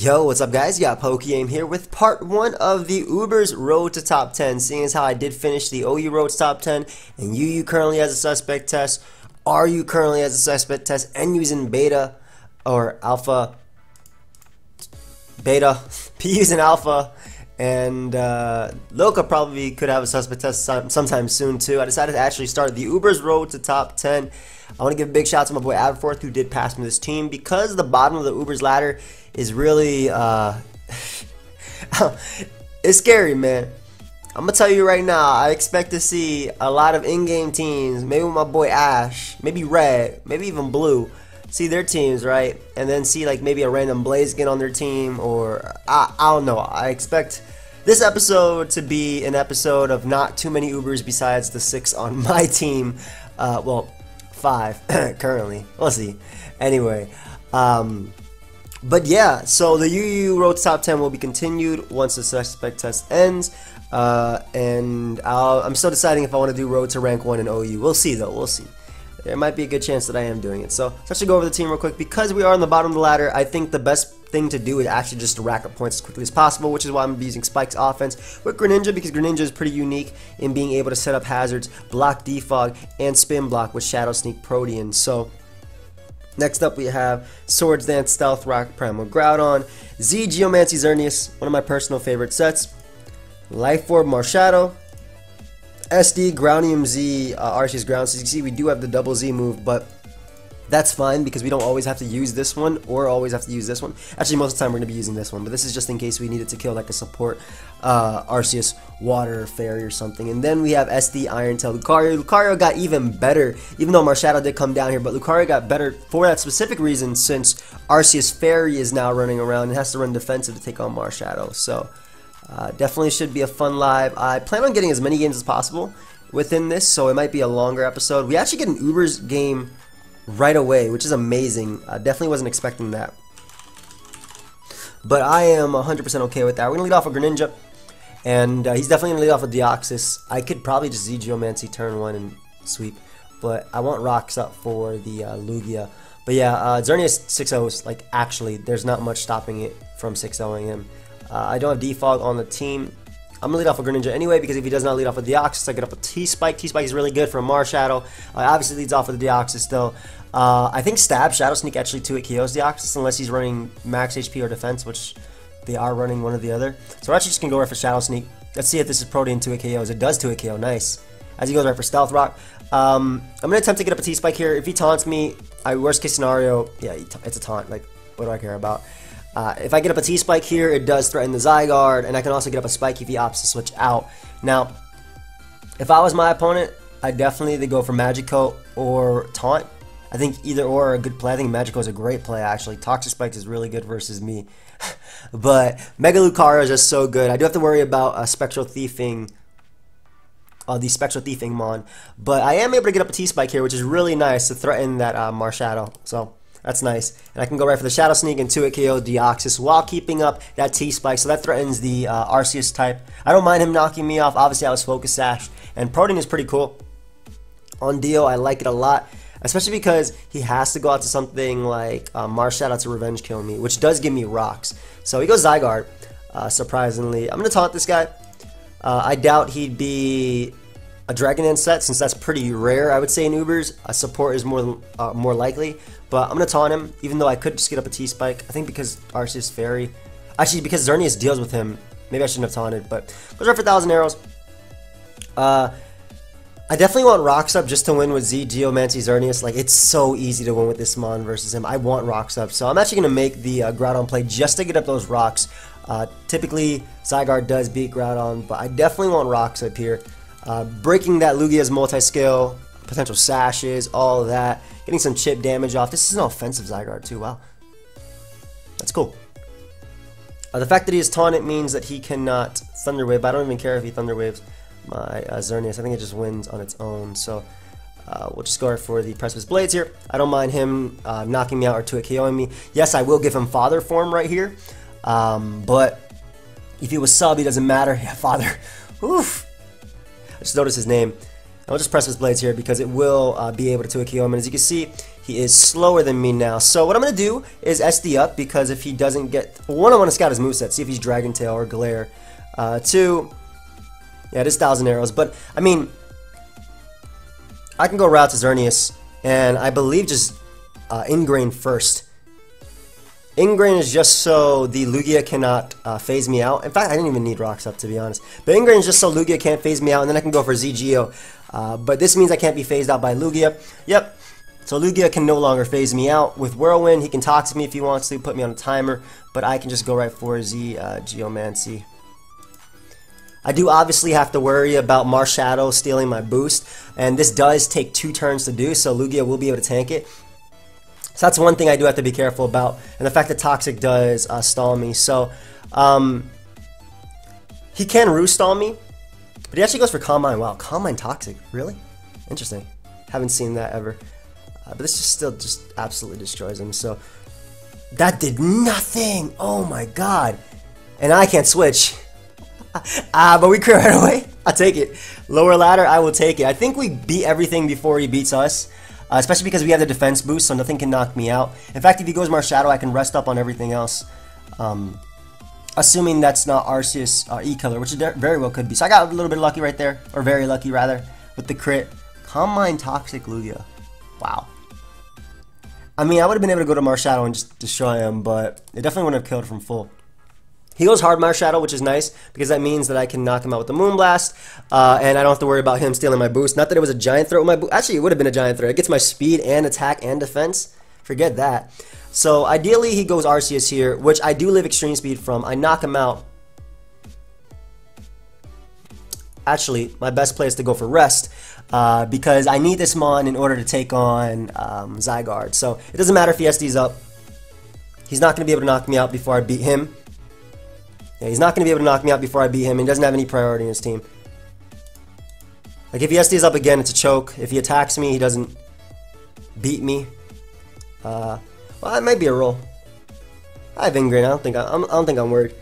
Yo, what's up guys? You got PokeaimMD here with part 1 of the Uber's Road to Top 10. Seeing as how I did finish the OU Road to Top 10 and you currently has a suspect test, are you currently has a suspect test and using beta or alpha, beta, P using alpha, and Loca probably could have a suspect test sometime soon too. I decided to actually start the Uber's Road to Top 10. I want to give a big shout out to my boy Aberforth who did pass me this team because the bottom of the Uber's ladder is really it's scary, man. I'm gonna tell you right now, I expect to see a lot of in-game teams, maybe with my boy Ash, maybe Red, maybe even Blue, see their teams, right? And then see like maybe a random Blaziken on their team, or I don't know. I expect this episode to be an episode of not too many Ubers besides the 6 on my team. Well, 5 currently. We'll see. Anyway, but yeah, so the UU Road to Top 10 will be continued once the suspect test ends, and I'm still deciding if I want to do Road to Rank 1 in OU. We'll see though, we'll see. There might be a good chance that I am doing it. So let's actually go over the team real quick. Because we are on the bottom of the ladder, I think the best thing to do is actually just to rack up points as quickly as possible, which is why I'm using Spike's offense with Greninja, because Greninja is pretty unique in being able to set up hazards, block defog, and spin block with Shadow Sneak Protean. So next up we have Swords Dance, Stealth Rock, Primal Groudon, Z Geomancy Xerneas, one of my personal favorite sets, Life Orb Marshadow, SD Groundium Z Arceus Ground. So you can see we do have the double Z move, but that's fine because we don't always have to use this one or always have to use this one. Actually, most of the time we're going to be using this one, but this is just in case we needed to kill like a support Arceus Water Fairy or something. And then we have SD Iron Tail Lucario. Lucario got even better, even though Marshadow did come down here, but Lucario got better for that specific reason since Arceus Fairy is now running around and has to run defensive to take on Marshadow. So definitely should be a fun live. I plan on getting as many games as possible within this, so it might be a longer episode. We actually get an Uber's game right away, which is amazing. I definitely wasn't expecting that, but I am 100% okay with that. We're going to lead off with Greninja, and he's definitely going to lead off with Deoxys. I could probably just Z Geomancy turn 1 and sweep, but I want rocks up for the Lugia. But yeah, Xerneas 6-0s, like actually, there's not much stopping it from 6-0ing him. I don't have Defog on the team. I'm going to lead off with Greninja anyway, because if he does not lead off with Deoxys, I get up a T-Spike. T-Spike is really good for a Marshadow. Obviously leads off with the Deoxys though. I think Stab, Shadow Sneak actually 2-hit KOs Deoxys, unless he's running max HP or defense, which they are running one or the other. So we're actually just going to go right for Shadow Sneak. Let's see if this is Protean 2-hit KOs. It does 2-hit KO, nice. As he goes right for Stealth Rock. I'm going to attempt to get up a T-Spike here. If he taunts me, worst case scenario, yeah, it's a taunt. Like, what do I care about? If I get up a T-Spike here, it does threaten the Zygarde, and I can also get up a Spike if he opts to switch out. Now, if I was my opponent, I'd definitely either go for Magikarp or Taunt. I think either or are a good play. I think Magikarp is a great play, actually. Toxic Spikes is really good versus me. But Mega Lucario is just so good. I do have to worry about Spectral Thiefing, the Spectral Thiefing Mon. But I am able to get up a T-Spike here, which is really nice to threaten that Marshadow. So that's nice. And I can go right for the Shadow Sneak and 2-hit KO Deoxys while keeping up that T-Spike. So that threatens the Arceus type. I don't mind him knocking me off. Obviously, I was Focus Sash. And Protean is pretty cool. On Dio, I like it a lot. Especially because he has to go out to something like Marshadow to Revenge Kill me, which does give me rocks. So he goes Zygarde, surprisingly. I'm going to taunt this guy. I doubt he'd be a Dragon Dance set, since that's pretty rare, I would say, in Ubers. A support is more likely. But I'm going to taunt him, even though I could just get up a T-Spike. I think because Arceus Fairy... Actually, because Xerneas deals with him. Maybe I shouldn't have taunted, but goes right for 1,000 arrows. I definitely want rocks up just to win with Z Geomancy Xerneas. Like, it's so easy to win with this Mon versus him. I want rocks up. So I'm actually going to make the Groudon play just to get up those rocks. Typically, Zygarde does beat Groudon, but I definitely want rocks up here. Breaking that Lugia's multi-skill, potential sashes, all of that. Getting some chip damage off. This is an offensive Zygarde too, wow. That's cool. The fact that he is taunted means that he cannot Thunder Wave, but I don't even care if he Thunder Waves my Xerneas. I think it just wins on its own, so we'll just go right for the Precipice Blades here. I don't mind him knocking me out or 2-hit KOing me. Yes, I will give him Father form right here, but if he was sub, it doesn't matter. Yeah, Father. Oof. I just noticed his name. I'll just press his blades here because it will be able to KO him. And as you can see, he is slower than me now. So what I'm going to do is SD up, because if he doesn't get... One, I want to scout his moveset, see if he's Dragon Tail or Glare. Two, yeah, it is 1,000 arrows. But, I mean, I can go Route to Xerneas, and I believe just Ingrain first. Ingrain is just so the Lugia cannot phase me out. In fact, I didn't even need Rocks Up, to be honest. But Ingrain is just so Lugia can't phase me out, and then I can go for ZGO. But this means I can't be phased out by Lugia. Yep. So Lugia can no longer phase me out. With Whirlwind, he can Toxic me if he wants to, put me on a timer. But I can just go right for Geomancy. I do obviously have to worry about Marsh Shadow stealing my boost. And this does take 2 turns to do, so Lugia will be able to tank it. So that's one thing I do have to be careful about. And the fact that Toxic does stall me. So he can Roost stall me. But he actually goes for Calm Mind. Wow, Calm Mind Toxic. Really? Interesting. Haven't seen that ever. But this just still just absolutely destroys him. So that did nothing. Oh my god. And I can't switch. But we clear right away. I'll take it. Lower ladder, I will take it. I think we beat everything before he beats us. Especially because we have the defense boost, so nothing can knock me out. In fact, if he goes Marsh Shadow, I can rest up on everything else. Assuming that's not Arceus E-Killer, which it very well could be. So I got a little bit lucky right there. Or very lucky, rather, with the crit. Calm Mind Toxic Lugia. Wow. I mean, I would have been able to go to Marsh Shadow and just destroy him, but it definitely wouldn't have killed from full. He goes hard Marsh Shadow, which is nice, because that means that I can knock him out with the Moonblast, and I don't have to worry about him stealing my boost. Not that it was a Giant Threat with my boost. Actually, it would have been a Giant Threat. It gets my speed and attack and defense. Forget that. So, ideally, he goes Arceus here, which I do live Extreme Speed from. I knock him out. Actually, my best play is to go for Rest, because I need this Mon in order to take on Zygarde. So, it doesn't matter if he SDs up. He's not going to be able to knock me out before I beat him. Yeah, he's not going to be able to knock me out before I beat him. He doesn't have any priority in his team. Like, if he SDs up again, it's a choke. If he attacks me, he doesn't beat me. Well, it might be a roll. I have Ingrain. I don't think I'm worried.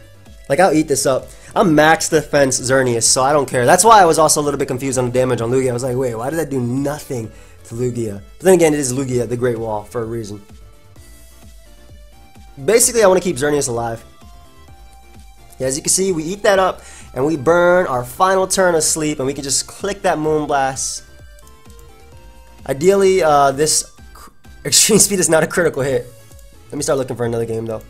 Like, I'll eat this up. I'm max defense Xerneas, so I don't care. That's why I was also a little bit confused on the damage on Lugia. I was like, wait, why did that do nothing to Lugia? But then again, it is Lugia, the Great Wall, for a reason. Basically, I want to keep Xerneas alive. Yeah, as you can see, we eat that up, and we burn our final turn of sleep, and we can just click that Moonblast. Ideally, this Extreme Speed is not a critical hit. Let me start looking for another game, though.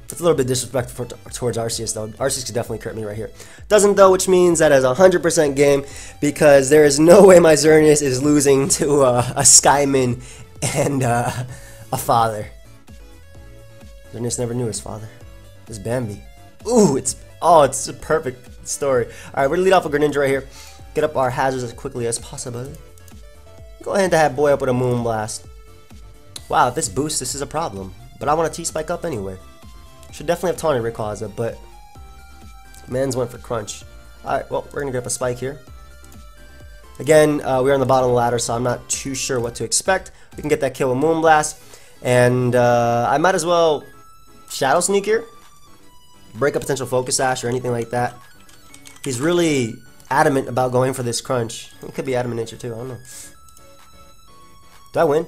It's a little bit disrespectful towards Arceus, though. Arceus could definitely crit me right here. Doesn't, though, which means that as a 100% game, because there is no way my Xerneas is losing to a Skyman and a father. Xerneas never knew his father. It's Bambi. Ooh, it's a perfect story. Alright, we're gonna lead off with Greninja right here. Get up our hazards as quickly as possible. Go ahead and have boy up with a Moonblast. Wow, if this boosts, this is a problem. But I want a T-Spike up anyway. Should definitely have taunted Rayquaza, but Mans went for Crunch. Alright, well, we're gonna get up a Spike here. Again, we're on the bottom of the ladder, so I'm not too sure what to expect. We can get that kill with Moonblast. And I might as well Shadow Sneak here. Break a potential Focus Sash or anything like that. He's really adamant about going for this Crunch. He could be adamant nature too, I don't know. Do I win?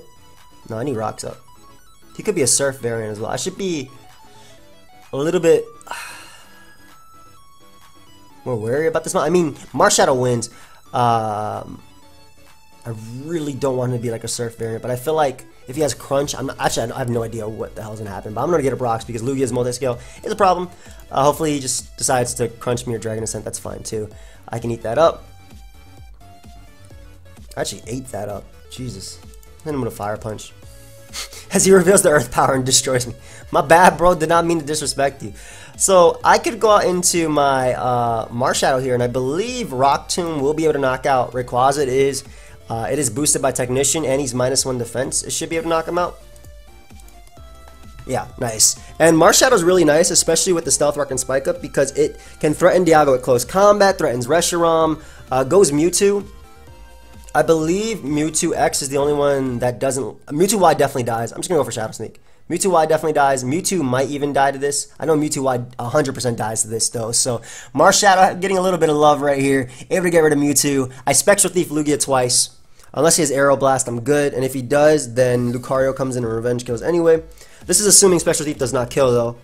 No, I need Rocks Up. He could be a Surf variant as well. I should be a little bit more wary about this one. I mean, Marsh Shadow wins. I really don't want him to be like a Surf variant, but I feel like if he has Crunch, I have no idea what the hell's gonna happen. But I'm gonna get a Brox because Lugia's multi-scale is a problem. Hopefully he just decides to Crunch me or Dragon Ascent. That's fine too. I can eat that up. I actually ate that up. Jesus. Then I'm gonna Fire Punch. As he reveals the Earth Power and destroys me. My bad, bro. Did not mean to disrespect you. So I could go out into my Marsh Shadow here, and I believe Rock Tomb will be able to knock out Rayquaza. It is boosted by Technician, and he's -1 defense. It should be able to knock him out. Yeah, nice. And Marsh Shadow is really nice, especially with the Stealth Rock and Spike Up, because it can threaten Dialga at close combat, threatens Reshiram, goes Mewtwo. I believe Mewtwo X is the only one that doesn't... Mewtwo Y definitely dies. I'm just going to go for Shadow Sneak, Mewtwo Y definitely dies. Mewtwo might even die to this. I know Mewtwo Y 100% dies to this, though. So, Marsh Shadow getting a little bit of love right here. Able to get rid of Mewtwo. I Spectral Thief Lugia twice. Unless he has Aero Blast, I'm good. And if he does, then Lucario comes in and Revenge kills anyway. This is assuming Spectral Thief does not kill, though.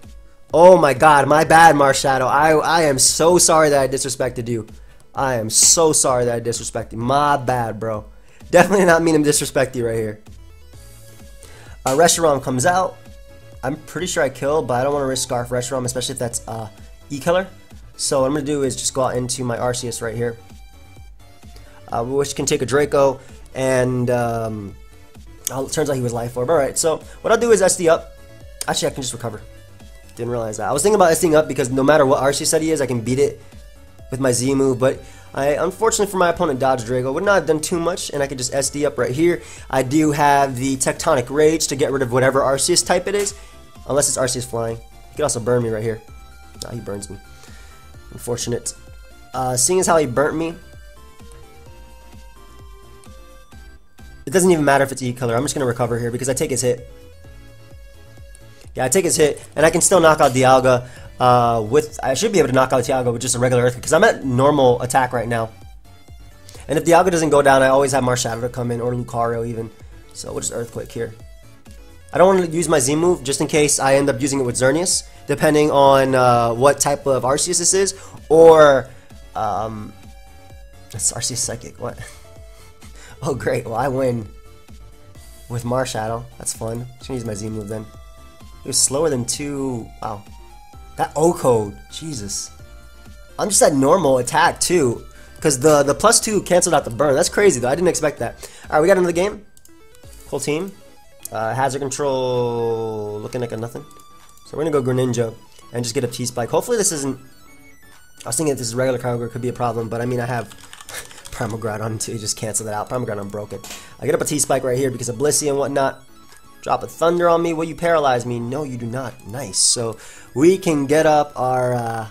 Oh my god, my bad, Marsh Shadow. I am so sorry that I disrespected you. I am so sorry that I disrespected you. My bad, bro. Definitely not mean to disrespect you right here. Reshiram comes out. I'm pretty sure I kill, but I don't want to risk Scarf Reshiram, especially if that's E-Killer. So what I'm going to do is just go out into my Arceus right here. Which can take a Draco, and it turns out he was Life Orb. Alright, so what I'll do is SD up. Actually, I can just recover. Didn't realize that. I was thinking about SDing up because no matter what Arceus said he is, I can beat it with my Z move, but unfortunately for my opponent, dodged Draco. Would not have done too much, and I could just SD up right here. I do have the Tectonic Rage to get rid of whatever Arceus type it is, unless it's Arceus Flying. He could also burn me right here. Nah, he burns me. Unfortunate. Seeing as how he burnt me, it doesn't even matter if it's E-Color. I'm just going to recover here because I take his hit. Yeah, I take his hit, and I can still knock out Dialga. I should be able to knock out Dialga with just a regular Earthquake because I'm at normal attack right now. And if Dialga doesn't go down, I always have Marsh Shadow to come in, or Lucario even. So we'll just Earthquake here. I don't want to use my Z move just in case I end up using it with Xerneas, depending on what type of Arceus this is, or that's Arceus Psychic. What? Oh great! Well, I win with Marsh Shadow. That's fun. Just gonna use my Z move then. It was slower than 2. Wow. That O code, Jesus. I'm just at normal attack too, because the +2 canceled out the burn. That's crazy though. I didn't expect that. All right, we got another game. Cool team. Hazard control looking like a nothing. So we're gonna go Greninja and just get a T-Spike. Hopefully this isn't. I was thinking if this is regular Kyogre, it could be a problem, but I mean I have Primal Groudon too. Just cancel that out. Primal Groudon broken. I get up a T-Spike right here because of Blissey and whatnot. Drop a Thunder on me. Will you paralyze me? No, you do not. Nice. So we can get up our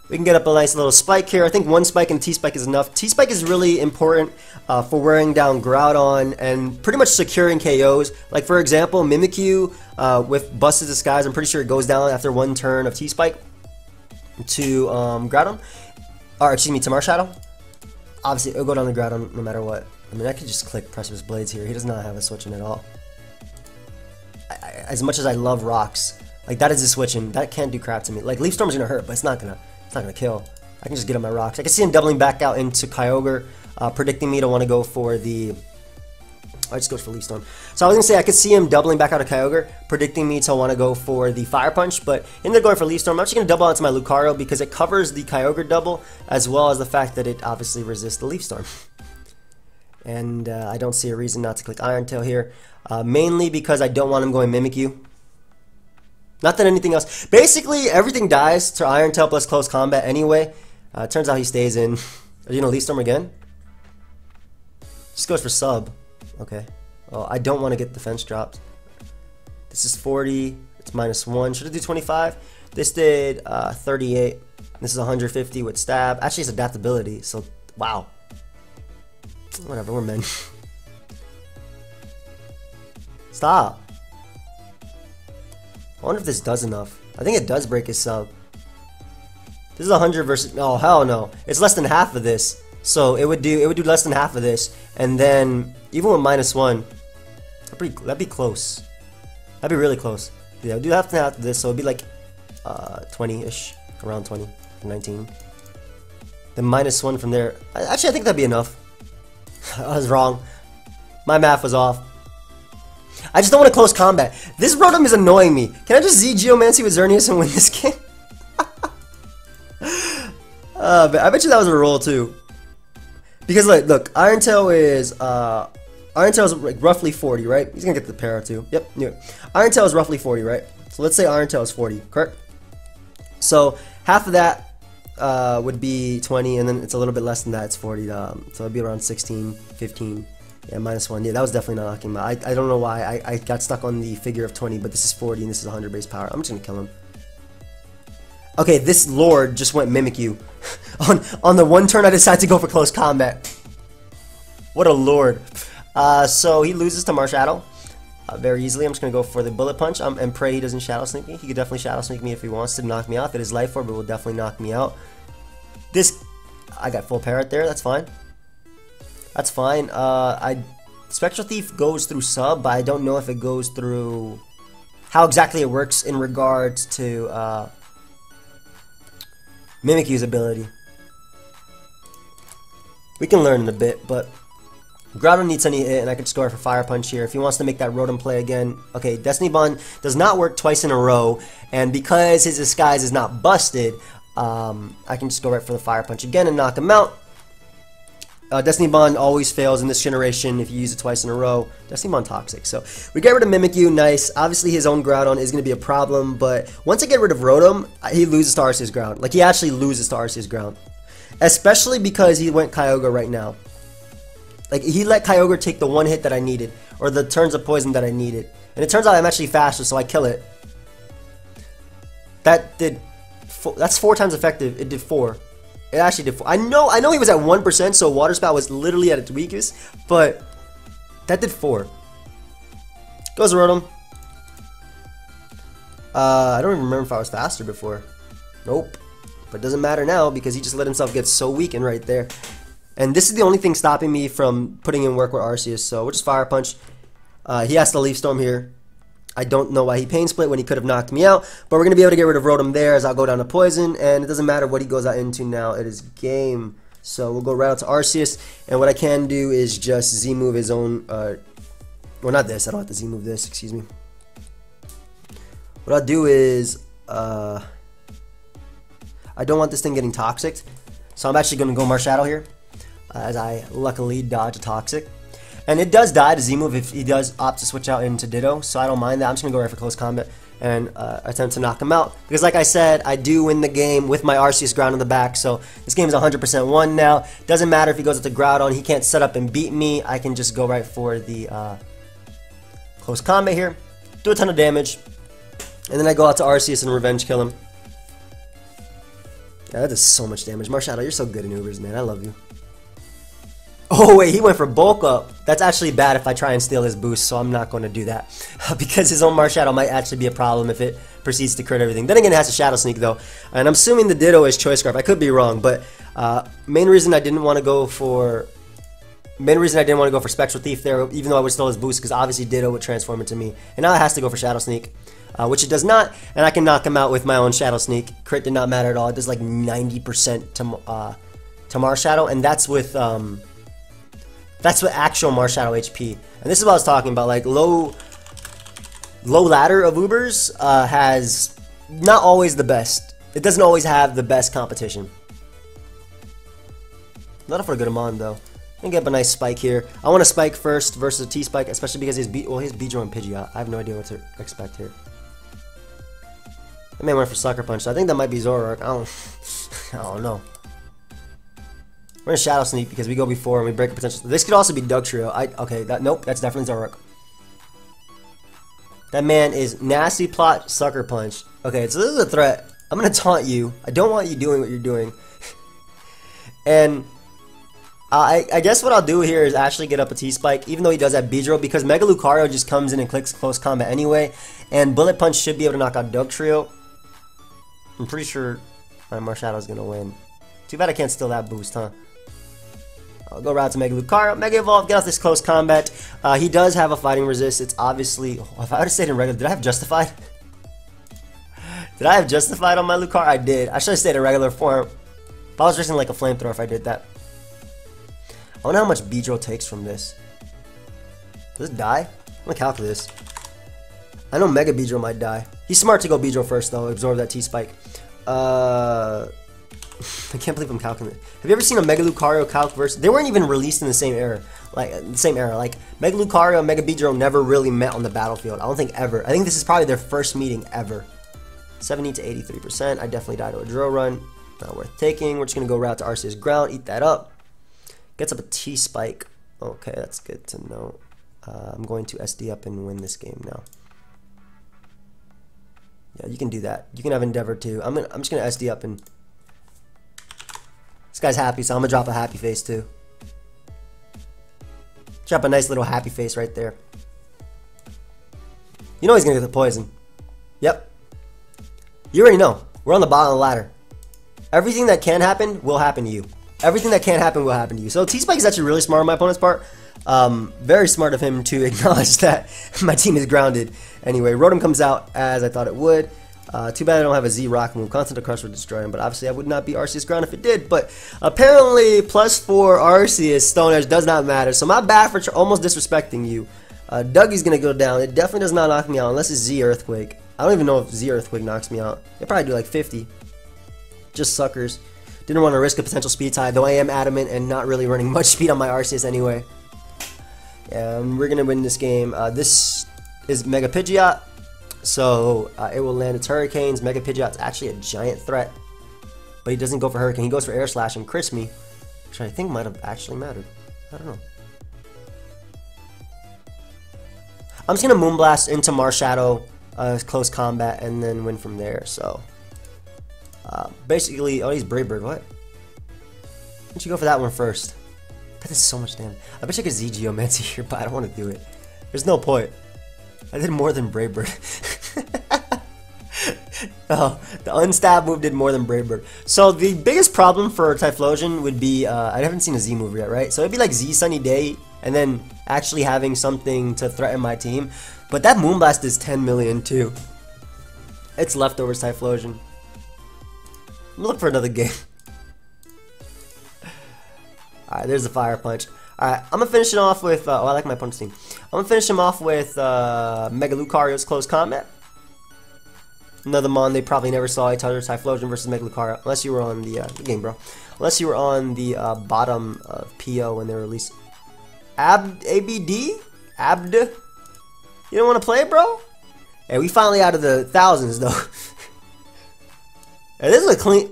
we can get up a nice little spike here. I think one spike and T-Spike is enough. T-Spike is really important for wearing down Groudon and pretty much securing KOs. Like for example, Mimikyu with Busted Disguise, I'm pretty sure it goes down after one turn of T-Spike to Groudon. Or excuse me, to Marsh Shadow. Obviously, it'll go down to Groudon no matter what. I mean, I could just click Precipice Blades here. He does not have a switching at all. As much as I love rocks, like that is a switching. That can't do crap to me. Like Leaf Storm's gonna hurt, but it's not gonna kill. I can just get on my rocks. I can see him doubling back out into Kyogre, predicting me to want to go for the. I just go for Leaf Storm. So I was gonna say I could see him doubling back out of Kyogre, predicting me to want to go for the Fire Punch, but he ended up going for Leaf Storm. I'm actually gonna double onto my Lucario because it covers the Kyogre double, as well as the fact that it obviously resists the Leaf Storm. And I don't see a reason not to click Iron Tail here, mainly because I don't want him going Mimikyu. Not that anything else. Basically, everything dies to Iron Tail plus close combat anyway. Turns out he stays in. Are you gonna Leaf Storm again? Just goes for sub. Okay. Oh, I don't want to get defense dropped. This is 40. It's -1. Should I do 25? This did 38. This is 150 with stab. Actually, it's adaptability. So wow. Whatever, we're men. Stop. I wonder if this does enough. I think it does break his sub. This is 100 versus. Oh hell no! It's less than half of this. So it would do less than half of this, and then even with -1, that'd be close. That'd be really close. Yeah, do half of this, so it'd be like 20-ish, around 20, 19. Then -1 from there. Actually, I think that'd be enough. I was wrong. My math was off. I just don't want to close combat. This Rotom is annoying me. Can I just Z Geomancy with Xerneas and win this game? But I bet you that was a roll too. Because look, Iron Tail is like roughly 40, right? He's gonna get the para too. Yep, knew it. Iron Tail is roughly 40, right? So let's say Iron Tail is 40, correct? So half of that would be 20, and then it's a little bit less than that. It's 40. So it'd be around 16, 15. Yeah, -1. Yeah, that was definitely not knocking him out. I don't know why I got stuck on the figure of 20, but this is 40 and this is 100 base power. I'm just gonna kill him. Okay, this Lord just went Mimikyu. on the one turn I decided to go for close combat. What a Lord. So he loses to Marsh Shadow. very easily. I'm just going to go for the Bullet Punch and pray he doesn't Shadow Sneak me. He could definitely Shadow Sneak me if he wants to knock me out. If it is Life Orb, it will definitely knock me out. I got full parrot there. That's fine. That's fine. Spectral Thief goes through sub, but I don't know if it goes through how exactly it works in regards to Mimikyu's ability. We can learn in a bit, but Groudon needs any hit, and I can score for Fire Punch here. If he wants to make that Rotom play again, okay, Destiny Bond does not work twice in a row, and because his disguise is not busted, I can just go right for the Fire Punch again and knock him out. Destiny Bond always fails in this generation if you use it twice in a row. Destiny Bond toxic. So we get rid of Mimikyu, nice. Obviously his own Groudon is going to be a problem, but once I get rid of Rotom, he loses to Arceus ground. Like, he actually loses to Arceus ground. Especially because he went Kyogre right now. Like, he let Kyogre take the one hit that I needed, or the turns of poison that I needed. And it turns out I'm actually faster, so I kill it. That's 4 times effective. It did 4. It actually did 4. I know he was at 1%, so Water Spout was literally at its weakest, but that did 4. Goes Rotom. I don't even remember if I was faster before. Nope. But it doesn't matter now because he just let himself get so weakened right there. And this is the only thing stopping me from putting in work with Arceus, so we'll just Fire Punch. He has to Leaf Storm here. I don't know why he Pain Split when he could have knocked me out, but we're going to be able to get rid of Rotom there as I'll go down to Poison, and it doesn't matter what he goes out into now, it is game. So we'll go right out to Arceus, and what I can do is just Z-move his own, well, not this, I don't have to Z-move this, excuse me. What I'll do is, I don't want this thing getting toxic, so I'm actually going to go Marshadow here, as I luckily dodge a Toxic. And it does die to Z-move if he does opt to switch out into Ditto, so I don't mind that. I'm just going to go right for close combat and attempt to knock him out. Because like I said, I do win the game with my Arceus Ground in the back, so this game is 100% won now. Doesn't matter if he goes up to Groudon, he can't set up and beat me. I can just go right for the close combat here, do a ton of damage, and then I go out to Arceus and revenge kill him. Yeah, that does so much damage. Marshadow, you're so good in Ubers, man. I love you. Oh wait, he went for bulk up. That's actually bad if I try and steal his boost, so I'm not going to do that. Because his own Marshadow might actually be a problem if it proceeds to crit everything. Then again, it has a Shadow Sneak though. And I'm assuming the Ditto is Choice Scarf. I could be wrong, but main reason I didn't want to go for Spectral Thief there, even though I would steal his boost, because obviously Ditto would transform into me. And now it has to go for Shadow Sneak, which it does not, and I can knock him out with my own Shadow Sneak. Crit did not matter at all. It does like 90% to Marshadow, and that's with actual Marshadow HP. And this is what I was talking about, like low ladder of Ubers has not always the best. It doesn't always have the best competition. Not for a good amount though. I'm gonna get up a nice spike here. I want to spike first versus a T-spike, especially because he has Beedrill and Pidgeot. I have no idea what to expect here. I may went for Sucker Punch, so I think that might be Zoroark. I don't know. We're gonna Shadow Sneak because we go before and we break a potential. This could also be Dugtrio. Nope, that's definitely Zoroark. That man is nasty plot Sucker Punch. Okay, so this is a threat. I'm gonna taunt you. I don't want you doing what you're doing. And I guess what I'll do here is actually get up a T-Spike, even though he does have Beedrill, because Mega Lucario just comes in and clicks close combat anyway, and Bullet Punch should be able to knock out Dugtrio. I'm pretty sure my Marshadow's gonna win. Too bad I can't steal that boost, huh? I'll go right to Mega Lucario, Mega Evolve, get off this close combat. He does have a fighting resist. It's obviously, if I would have stayed in regular, did I have Justified? Did I have Justified on my Lucario? I did. I should have stayed in regular form. If I was racing like a flamethrower if I did that. I wonder how much Beedrill takes from this. Does it die? I'm gonna calculate this. I know Mega Beedrill might die. He's smart to go Beedrill first though, absorb that T-Spike. I can't believe I'm calculating. Have you ever seen a Mega Lucario calc versus? They weren't even released in the same era. Like Mega Lucario and Mega Beedrill never really met on the battlefield. I don't think ever. I think this is probably their first meeting ever. 70 to 83%. I definitely died to a drill run. Not worth taking. We're just gonna go right to Arceus ground, eat that up. Gets up a T-Spike. Okay, that's good to know. I'm going to SD up and win this game now. Yeah, you can do that. You can have Endeavor too. I'm just gonna SD up and. This guy's happy, so I'm gonna drop a happy face too. Drop a nice little happy face right there. You know he's gonna get the poison. Yep. You already know. We're on the bottom of the ladder. Everything that can happen will happen to you. Everything that can't happen will happen to you. So T-Spike is actually really smart on my opponent's part. Very smart of him to acknowledge that my team is grounded. Anyway, Rotom comes out as I thought it would. Too bad I don't have a Z-Rock move. Constant Crush would destroy him, but obviously I would not be Arceus ground if it did. But apparently, +4 Arceus Stone Edge does not matter. So my bad for almost disrespecting you. Dougie's going to go down. It definitely does not knock me out unless it's Z-Earthquake. I don't even know if Z-Earthquake knocks me out. It probably do like 50. Just suckers. Didn't want to risk a potential speed tie, though I am adamant and not really running much speed on my Arceus anyway. We're going to win this game. This is Mega Pidgeot. So it will land its Hurricanes. Mega Pidgeot's actually a giant threat. But he doesn't go for Hurricane. He goes for Air Slash and crits me. Which I think might have actually mattered. I don't know. I'm just going to Moonblast into Marshadow, close combat, and then win from there. So basically, oh, he's Brave Bird. What? Why don't you go for that one first? That is so much damage. I bet I could Z Geomancy here, but I don't want to do it. There's no point. I did more than Brave Bird. Oh, the unstab move did more than Brave Bird. So the biggest problem for Typhlosion would be, I haven't seen a Z move yet, right? So it'd be like Z Sunny Day, and then actually having something to threaten my team. But that Moonblast is 10 million too. It's leftovers Typhlosion. Look for another game. Alright, there's the Fire Punch. Alright, I'm going to finish it off with, oh, I like my opponent's team. I'm going to finish him off with Mega Lucario's Close Combat. Another Mon they probably never saw each other, Typhlosion versus Mega Lucario. Unless you were on the game, bro. Unless you were on the bottom of PO when they released ABD? Abd? You don't want to play, bro? Hey, we finally out of the thousands, though. Hey, this is a clean...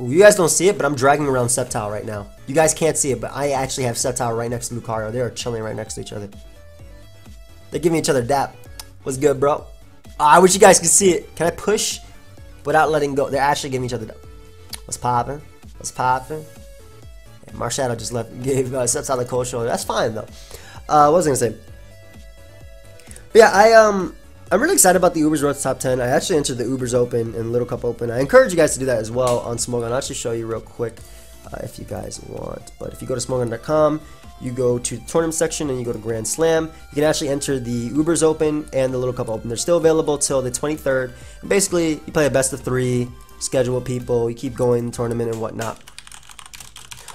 Ooh, you guys don't see it, but I'm dragging around Sceptile right now. You guys can't see it, but I actually have Sceptile right next to Lucario. They are chilling right next to each other. They're giving each other dap. What's good, bro? Oh, I wish you guys could see it. Can I push without letting go? They're actually giving each other dap. What's poppin'? What's poppin'? Yeah, Marshadow just gave Sceptile the cold shoulder. That's fine, though. What was I going to say? But yeah, I'm really excited about the Ubers Road to Top 10. I actually entered the Ubers Open and Little Cup Open. I encourage you guys to do that as well on Smogon. I'll actually show you real quick if you guys want. But if you go to Smogon.com, you go to the tournament section and you go to Grand Slam. You can actually enter the Ubers Open and the Little Cup Open. They're still available till the 23rd. And basically, you play a best of 3, schedule people, you keep going in the tournament and whatnot.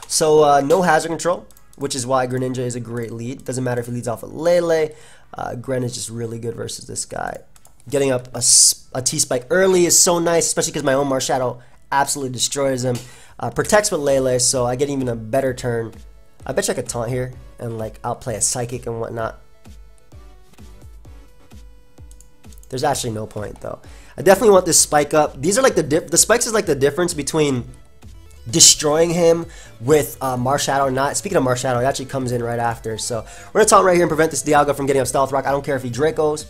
So, no hazard control, which is why Greninja is a great lead. Doesn't matter if he leads off with Lele. Gren is just really good versus this guy. Getting up a T-Spike early is so nice, especially because my own Marshadow absolutely destroys him. Protects with Lele, so I get even a better turn. I bet you I could taunt here and like outplay a Psychic and whatnot. There's actually no point though. I definitely want this Spike up. These are like the Spikes is like the difference between destroying him with Marshadow or not. Speaking of Marshadow, it actually comes in right after. So we're going to taunt right here and prevent this Dialga from getting up Stealth Rock. I don't care if he Dracos.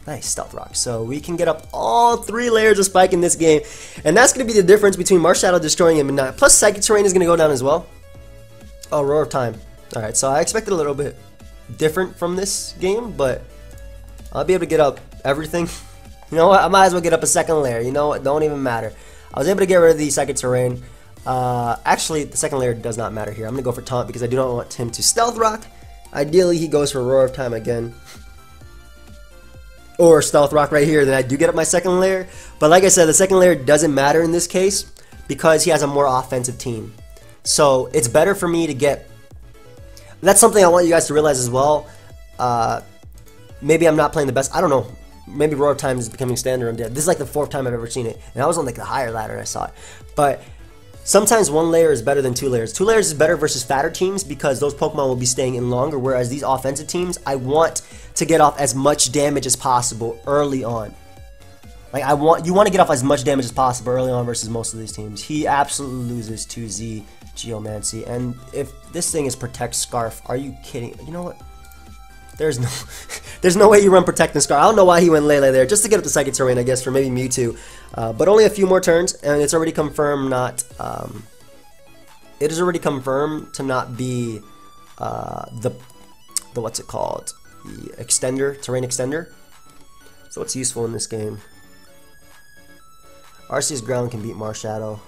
Nice, Stealth Rock. So we can get up all 3 layers of Spike in this game. And that's going to be the difference between Marshadow destroying him and not. Plus Psychic Terrain is going to go down as well. Oh, Roar of Time. Alright, so I expected a little bit different from this game, but I'll be able to get up everything. You know what? I might as well get up a second layer. You know what? Don't even matter. I was able to get rid of the Psychic Terrain. Actually, the second layer does not matter here. I'm going to go for Taunt because I do not want him to Stealth Rock. Ideally, he goes for Roar of Time again. Or Stealth Rock right here, then I do get up my second layer. But like I said, the second layer doesn't matter in this case because he has a more offensive team. So it's better for me to get... That's something I want you guys to realize as well. Maybe I'm not playing the best. I don't know. Maybe Roar of Time is becoming standard on Dead. This is like the 4th time I've ever seen it. And I was on like the higher ladder and I saw it. But sometimes 1 layer is better than 2 layers. 2 layers is better versus fatter teams because those Pokemon will be staying in longer. Whereas these offensive teams, I want to get off as much damage as possible early on. Like you want to get off as much damage as possible early on versus most of these teams. He absolutely loses to Z Geomancy. And if this thing is Protect Scarf, are you kidding? You know what? There's no way you run Protect and Scarf. I don't know why he went Lele there, just to get up the Psychic Terrain, I guess, for maybe Mewtwo. But only a few more turns, and it's already confirmed not. It is already confirmed to not be the what's it called? The extender, terrain extender. So what's useful in this game? Arceus Groudon can beat Marshadow.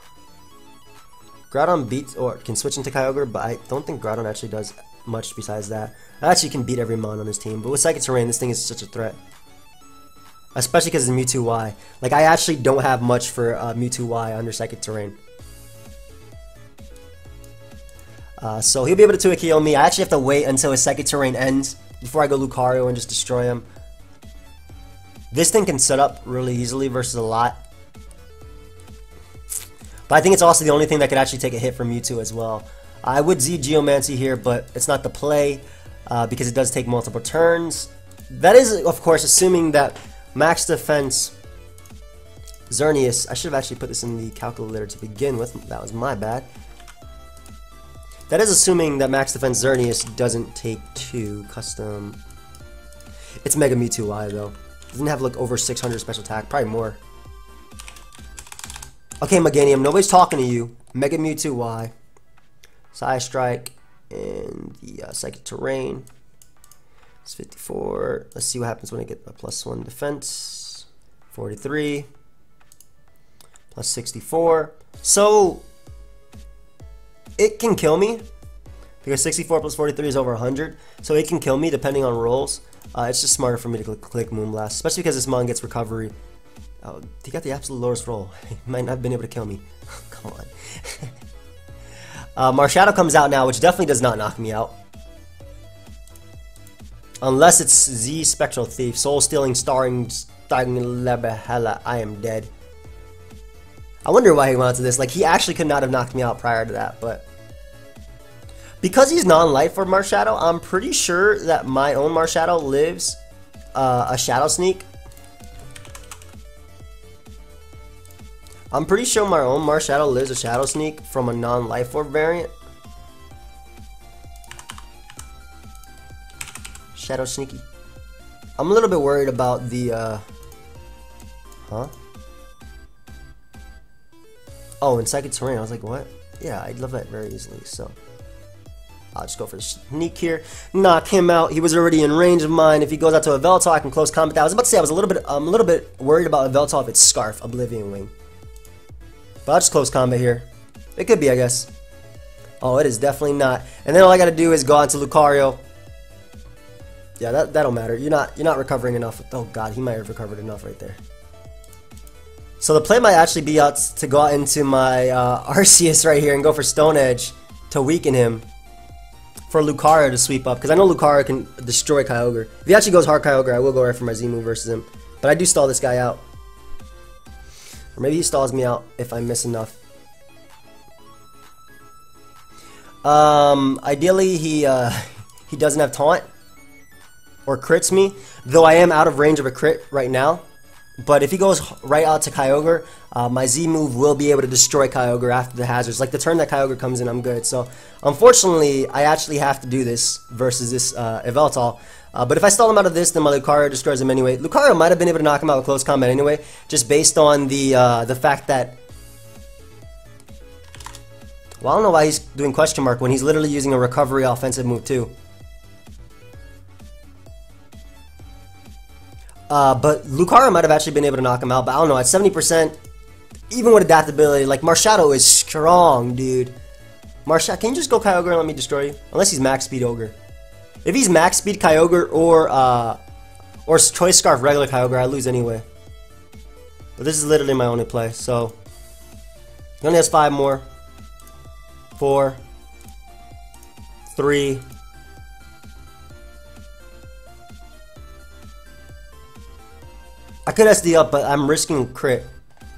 Groudon beats or can switch into Kyogre, but I don't think Groudon actually does much besides that. I actually can beat every mon on his team, but with Psychic Terrain, this thing is such a threat. Especially because it's Mewtwo Y. Like, I actually don't have much for Mewtwo Y under Psychic Terrain. So he'll be able to 2-KO me. I actually have to wait until his Psychic Terrain ends before I go Lucario and just destroy him. This thing can set up really easily versus a lot. But I think it's also the only thing that could actually take a hit from Mewtwo as well. I would Z Geomancy here, but it's not the play because it does take multiple turns. That is, of course, assuming that Max Defense Xerneas. I should have actually put this in the calculator to begin with. That was my bad. That is assuming that Max Defense Xerneas doesn't take 2 custom. It's Mega Mewtwo Y though. Doesn't have like over 600 special attack, probably more. Okay, Meganium, nobody's talking to you. Mega Mewtwo Y. Psy Strike and the Psychic Terrain. It's 54. Let's see what happens when I get a +1 defense. 43. Plus 64. So it can kill me because 64 plus 43 is over 100. So it can kill me depending on rolls. It's just smarter for me to click Moonblast, especially because this mon gets recovery. Oh, he got the absolute lowest roll. He might not have been able to kill me. Come on. Marshadow comes out now, which definitely does not knock me out. Unless it's Z Spectral Thief, Soul Stealing, Starring Lebehella. I am dead. I wonder why he went to this. Like, he actually could not have knocked me out prior to that, but because he's non-life for Marshadow, I'm pretty sure that my own Marshadow lives a Shadow Sneak. I'm pretty sure my own Marshadow lives a Shadow Sneak from a non-life orb variant. Shadow Sneaky. I'm a little bit worried about the huh? Oh, and Psychic Terrain. I was like, what? Yeah, I'd love that very easily, so I'll just go for the sneak here. Knock him out. He was already in range of mine. If he goes out to a Veltal, I can close combat. I was about to say I'm a little bit worried about a Veltal if it's Scarf, Oblivion Wing. But I'll just close combat here. It could be, I guess. Oh, it is definitely not. And then all I gotta do is go on to Lucario. Yeah, that don't matter. You're not recovering enough. Oh god, he might have recovered enough right there. So the play might actually be out to go out into my Arceus right here and go for Stone Edge to weaken him for Lucario to sweep up, because I know Lucario can destroy Kyogre. If he actually goes hard Kyogre, I will go right for my Z move versus him. But I do stall this guy out. Or maybe he stalls me out if I miss enough. Ideally he doesn't have taunt or crits me, though I am out of range of a crit right now. But if he goes right out to Kyogre, my Z move will be able to destroy Kyogre after the hazards. Like the turn that Kyogre comes in, I'm good. So unfortunately, I actually have to do this versus this Yveltal. But if I stall him out of this, then my Lucario destroys him anyway. Lucario might have been able to knock him out with close combat anyway, just based on the fact that, well, I don't know why he's doing question mark when he's literally using a recovery offensive move too. But Lucario might have actually been able to knock him out, but I don't know, at 70%, even with adaptability, like Marshadow is strong, dude. Marshadow, can you just go Kyogre and let me destroy you? Unless he's max speed Ogre. If he's max speed Kyogre or Choice Scarf regular Kyogre, I lose anyway. But this is literally my only play, so he only has 5 more. 4, 3. I could SD up, but I'm risking crit.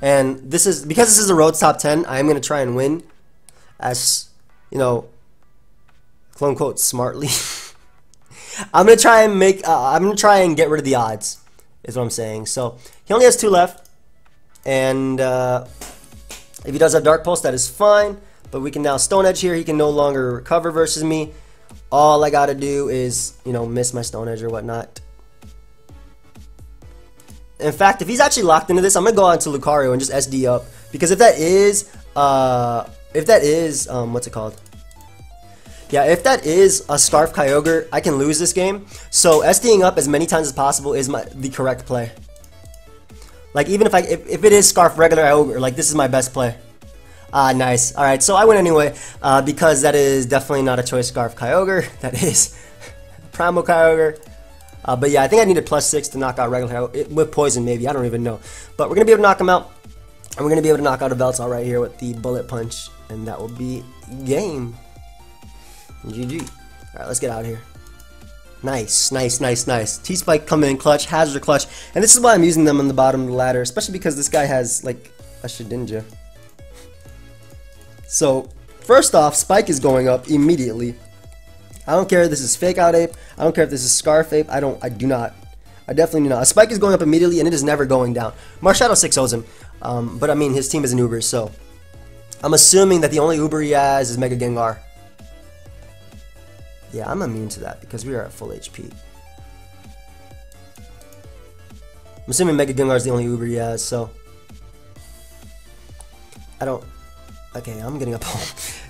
And this is because this is a Road's top 10, I am gonna try and win as, you know, quote unquote smartly. I'm gonna try and get rid of the odds, is what I'm saying. So he only has 2 left. And if he does have Dark Pulse, that is fine. But we can now Stone Edge here. He can no longer recover versus me. All I gotta do is, you know, miss my Stone Edge or whatnot. In fact, if he's actually locked into this, I'm gonna go on to Lucario and just SD up, because if that is what's it called? Yeah, if that is a Scarf Kyogre, I can lose this game. So SDing up as many times as possible is the correct play. Like, even if if it is Scarf regular Ogre, like, this is my best play. Ah, nice. Alright, so I win anyway, because that is definitely not a choice Scarf Kyogre. That is Primal Kyogre. But yeah, I think I needed +6 to knock out regular Kyogre. With poison, maybe. I don't even know. But we're going to be able to knock him out. And we're going to be able to knock out a Veltal right here with the Bullet Punch. And that will be game. GG. Alright, let's get out of here. Nice, nice, nice, nice. T-Spike coming in clutch, Hazard clutch. And this is why I'm using them on the bottom of the ladder. Especially because this guy has, like, a Shedinja. So, first off, Spike is going up immediately. I don't care if this is Fake Out Ape. I don't care if this is Scarf Ape. I definitely do not. A Spike is going up immediately, and it is never going down. Marshadow 6-0s him. But, I mean, his team is an Uber, so I'm assuming that the only Uber he has is Mega Gengar. Yeah, I'm immune to that because we are at full HP. I'm assuming Mega Gengar is the only Uber he has, so I don't... Okay, I'm getting up.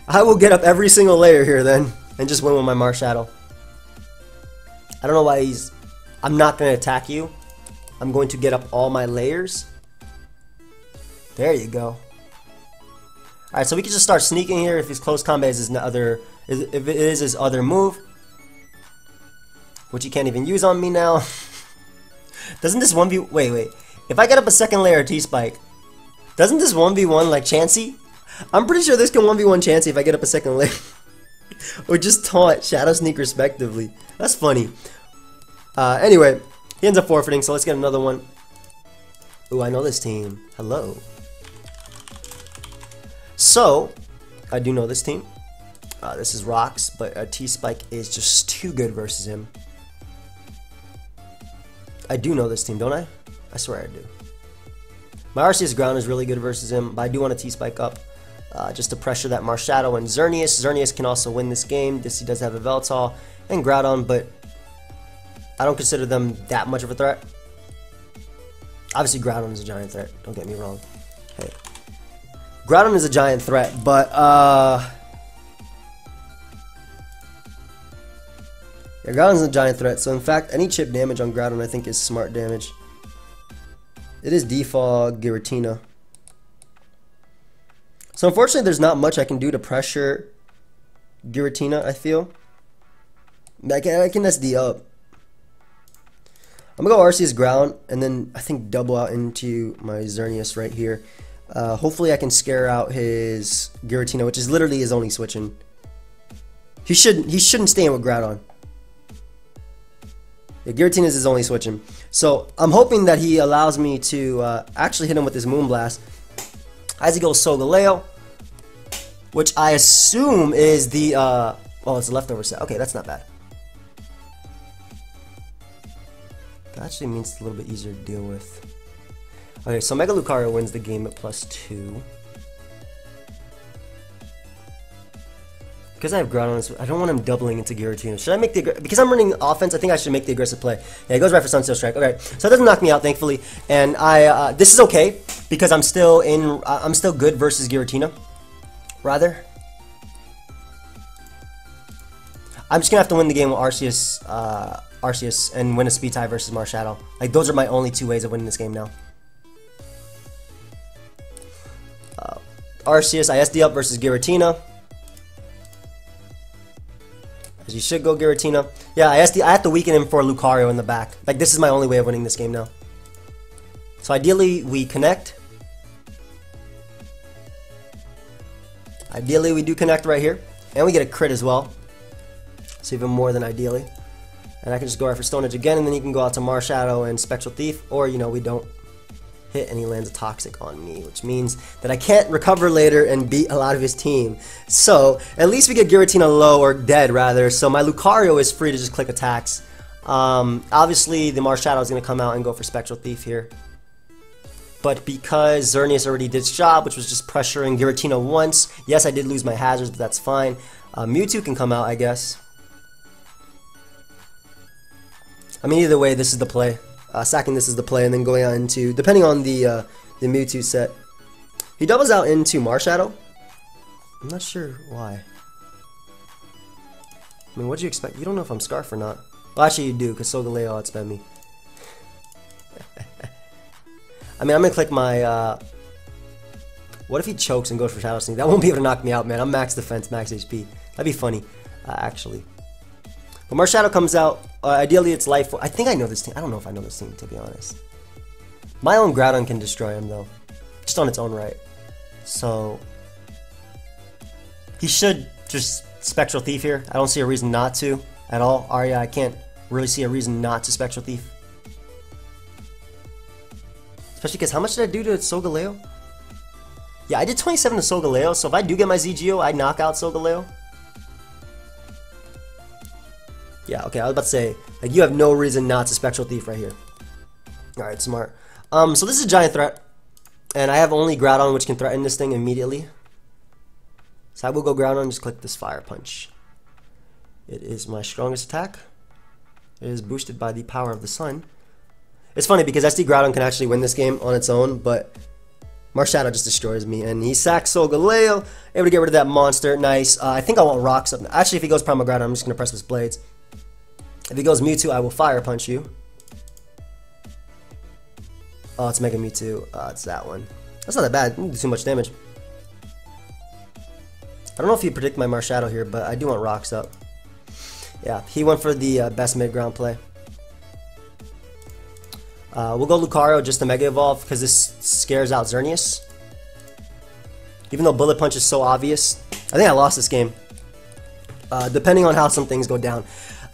I will get up every single layer here then, and just win with my Marshadow. I don't know why he's... I'm not going to attack you. I'm going to get up all my layers. There you go. Alright, so we can just start sneaking here if his close combat is his other... If it is his other move. Which he can't even use on me now. Doesn't this 1v... Wait. If I get up a second layer of T-Spike, doesn't this 1v1 like Chansey? I'm pretty sure this can 1v1 Chansey if I get up a second layer. Or just taunt, Shadow Sneak respectively. That's funny. Anyway, he ends up forfeiting, so let's get another one. Ooh, I know this team. Hello. So, I do know this team. This is Rocks, but T-Spike is just too good versus him. I do know this team, don't I? I swear I do. My Arceus Ground is really good versus him, but I do want to T-Spike up. Just to pressure that Marshadow and Xerneas. Xerneas can also win this game. He does have a Veltal and Groudon, but I don't consider them that much of a threat. Obviously, Groudon is a giant threat. Don't get me wrong. Hey, Groudon is a giant threat, but yeah, Groudon's a giant threat. So in fact, any chip damage on Groudon I think is smart damage. It is Defog Giratina. So unfortunately, there's not much I can do to pressure Giratina, I feel. I can SD up. I'm going to go Arceus Ground, and then I think double out into my Xerneas right here. Hopefully I can scare out his Giratina, which is literally his only switching. He shouldn't stay in with Groudon. Yeah, Giratina is his only switching. So I'm hoping that he allows me to actually hit him with his Moonblast. As he goes Solgaleo, which I assume is the, oh, it's a leftover set. Okay, that's not bad. That actually means it's a little bit easier to deal with. Okay, so Mega Lucario wins the game at +2. Because I have Groudon, I don't want him doubling into Giratina. Should I make the... Because I'm running offense, I think I should make the aggressive play. Yeah, he goes right for Sunsteel Strike. Okay, so it doesn't knock me out, thankfully. And this is okay, because I'm still good versus Giratina. Rather. I'm just going to have to win the game with Arceus and win a speed tie versus Marshadow. Like, those are my only two ways of winning this game now. Arceus, I SD up versus Giratina. As you should go Giratina. Yeah, I have to weaken him for Lucario in the back. Like, this is my only way of winning this game now. So ideally, we connect. Ideally, we do connect right here. And we get a crit as well. So even more than ideally. And I can just go right for Stone Edge again, and then you can go out to Marshadow and Spectral Thief. Or, you know, we don't hit and he lands a Toxic on me, which means that I can't recover later and beat a lot of his team. So, at least we get Giratina low, or dead rather, so my Lucario is free to just click attacks. Obviously, the Marshadow is going to come out and go for Spectral Thief here. But because Xerneas already did its job, which was just pressuring Giratina once, yes, I did lose my hazards, but that's fine. Mewtwo can come out, I guess. I mean, either way, this is the play. Sacking this is the play, and then going out into, depending on the Mewtwo set. He doubles out into Marshadow. I'm not sure why. I mean, what do you expect? You don't know if I'm Scarf or not. Well, actually you do, because Solgaleo outsped me. I mean, I'm gonna click my, what if he chokes and goes for Shadow Sneak? That won't be able to knock me out, man. I'm max defense, max HP. That'd be funny, actually. But Marsh Shadow comes out, ideally it's life. I think I know this team. I don't know if I know this team, to be honest. My own Groudon can destroy him, though. Just on its own right. So, he should just Spectral Thief here. I don't see a reason not to at all. Arya, I can't really see a reason not to Spectral Thief. Especially because how much did I do to Solgaleo? Yeah, I did 27 to Solgaleo, so if I do get my ZGO, I knock out Solgaleo. Yeah, okay, I was about to say, like, you have no reason not to Spectral Thief right here. Alright, smart. So this is a giant threat, and I have only Groudon, which can threaten this thing immediately. So I will go Groudon and just click this Fire Punch. It is my strongest attack. It is boosted by the power of the sun. It's funny because SD Groudon can actually win this game on its own, but Marsh Shadow just destroys me, and he sacks Solgaleo, able to get rid of that monster. Nice. I think I want Rocks up. Actually, if he goes Primal Groudon, I'm just going to press his Blades. If he goes Mewtwo, I will Fire Punch you. Oh, it's Mega Mewtwo. It's that one. That's not that bad. Didn't do too much damage. I don't know if you predict my Marsh Shadow here, but I do want Rocks up. Yeah, he went for the best mid-ground play. We'll go Lucario just to Mega Evolve because this scares out Xerneas. Even though Bullet Punch is so obvious. I think I lost this game. Depending on how some things go down.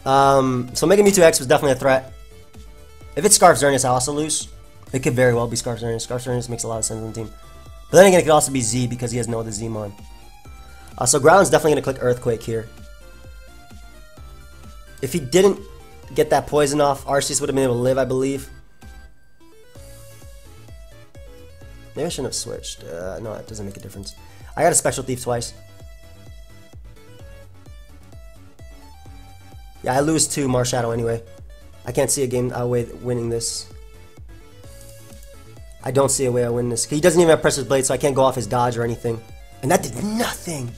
So Mega Mewtwo X was definitely a threat. If it's Scarf Xerneas, I also lose. It could very well be Scarf Xerneas. Scarf Xerneas makes a lot of sense on the team. But then again, it could also be Z because he has no other Zmon. So Groudon's definitely going to click Earthquake here. If he didn't get that poison off, Arceus would have been able to live, I believe. Maybe I shouldn't have switched. No, it doesn't make a difference. I got a Spectral Thief twice. Yeah, I lose to Marsh Shadow anyway. I can't see a way winning this. I don't see a way I win this. He doesn't even have Pressure's Blade, so I can't go off his dodge or anything. And that did nothing.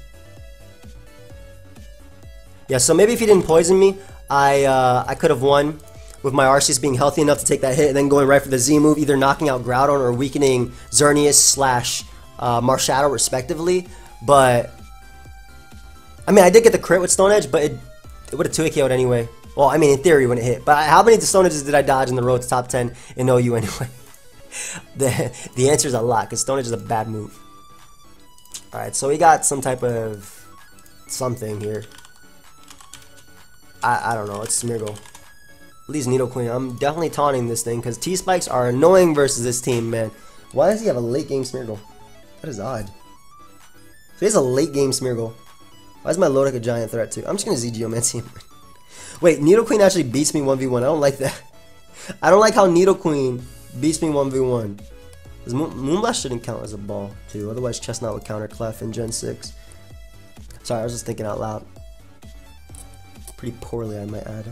Yeah, so maybe if he didn't poison me, I could have won with my Arceus being healthy enough to take that hit and then going right for the Z move, either knocking out Groudon or weakening Xerneas / Marsh Shadow respectively. But I mean, I did get the crit with Stone Edge, but it would have 2-hit KO'd anyway. Well, I mean, in theory when it hit. But how many Stone Edges did I dodge in the road to top 10 in OU anyway? The answer is a lot, because Stone Edge is a bad move. Alright, so we got some type of something here. I don't know, it's Smeargle. At least Nidoqueen. I'm definitely taunting this thing, because T-Spikes are annoying versus this team, man. Why does he have a late game Smeargle? That is odd. So he has a late game Smeargle. Why is my Lodic a giant threat too? I'm just going to ZGeomancy him. Wait, Nidoqueen actually beats me 1v1. I don't like that. I don't like how Nidoqueen beats me 1v1. Because Moonblast shouldn't count as a ball too. Otherwise Chestnut would counter Clef in Gen 6. Sorry, I was just thinking out loud. Pretty poorly, I might add.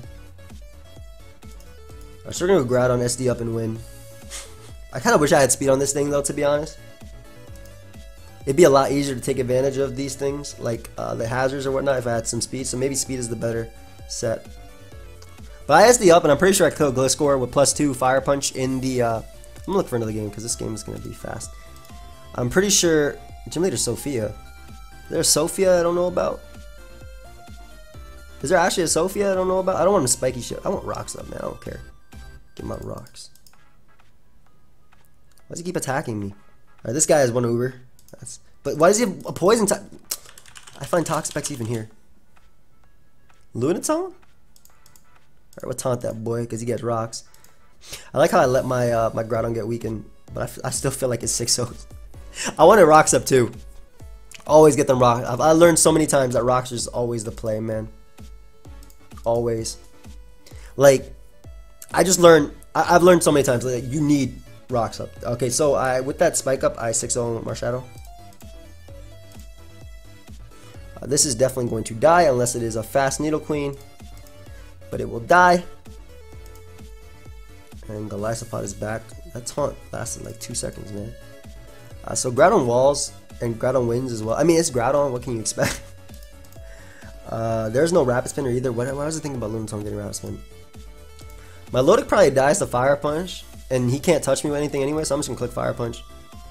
I'm still going to go Groudon SD up and win. I kind of wish I had speed on this thing though, to be honest. It'd be a lot easier to take advantage of these things, like the hazards or whatnot, if I had some speed. So maybe speed is the better set. But I SD up, and I'm pretty sure I killed Gliscor with +2 Fire Punch in the... I'm going to look for another game, because this game is going to be fast. I'm pretty sure... Gym Leader Sophia. Is there a Sophia I don't know about? Is there actually a Sophia I don't know about? I don't want a spiky shit. I want rocks up, man. I don't care. Give my rocks. Why does he keep attacking me? Alright, this guy has one Uber. But why does he have a poison type? I find Toxapex even here. Lunatone? Alright, we'll taunt that boy because he gets rocks. I like how I let my my Groudon get weakened, but I still feel like it's 6-0. I wanted rocks up too. Always get them rocks. I learned so many times that rocks is always the play, man. Always. Like, I just learned. I've learned so many times that you need rocks up. Okay, so with that spike up, I 6-0 Marsh Shadow. This is definitely going to die unless it is a fast Nidoqueen, but it will die. And Golisopod is back. That taunt lasted like 2 seconds, man. So Groudon walls and Groudon wins as well. I mean, it's Groudon. What can you expect? There's no Rapid Spinner either. Why was I thinking about Lunatone getting Rapid Spin? My Lodic probably dies to Fire Punch. and he can't touch me with anything anyway, so I'm just gonna click Fire Punch.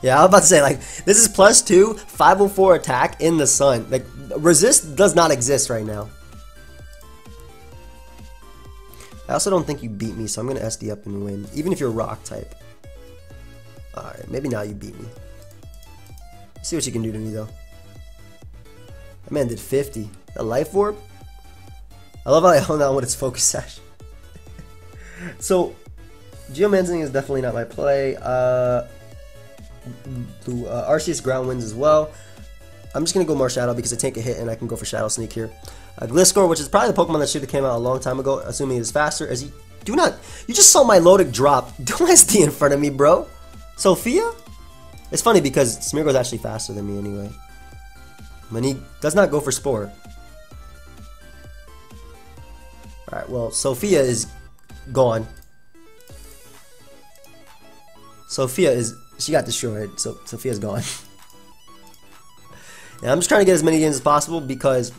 Yeah, I was about to say, like, this is +2, 504 attack in the sun. Like, resist does not exist right now. I also don't think you beat me, so I'm gonna SD up and win, even if you're rock type. Alright, maybe now you beat me. See what you can do to me, though. That man did 50. A life orb? I love how I hung on with its focus sash. So, Geomanting is definitely not my play. Arceus ground wins as well. I'm just gonna go more Shadow because I take a hit and I can go for Shadow Sneak here. Gliscor, which is probably the Pokemon that should have came out a long time ago, assuming it's faster. As you just saw my Lodic drop. Don't SD in front of me, bro. Sophia? It's funny because Smeargle's actually faster than me anyway. When he does not go for Spore. Alright, well, Sophia is gone. She got destroyed, so Sophia's gone. And I'm just trying to get as many games as possible because,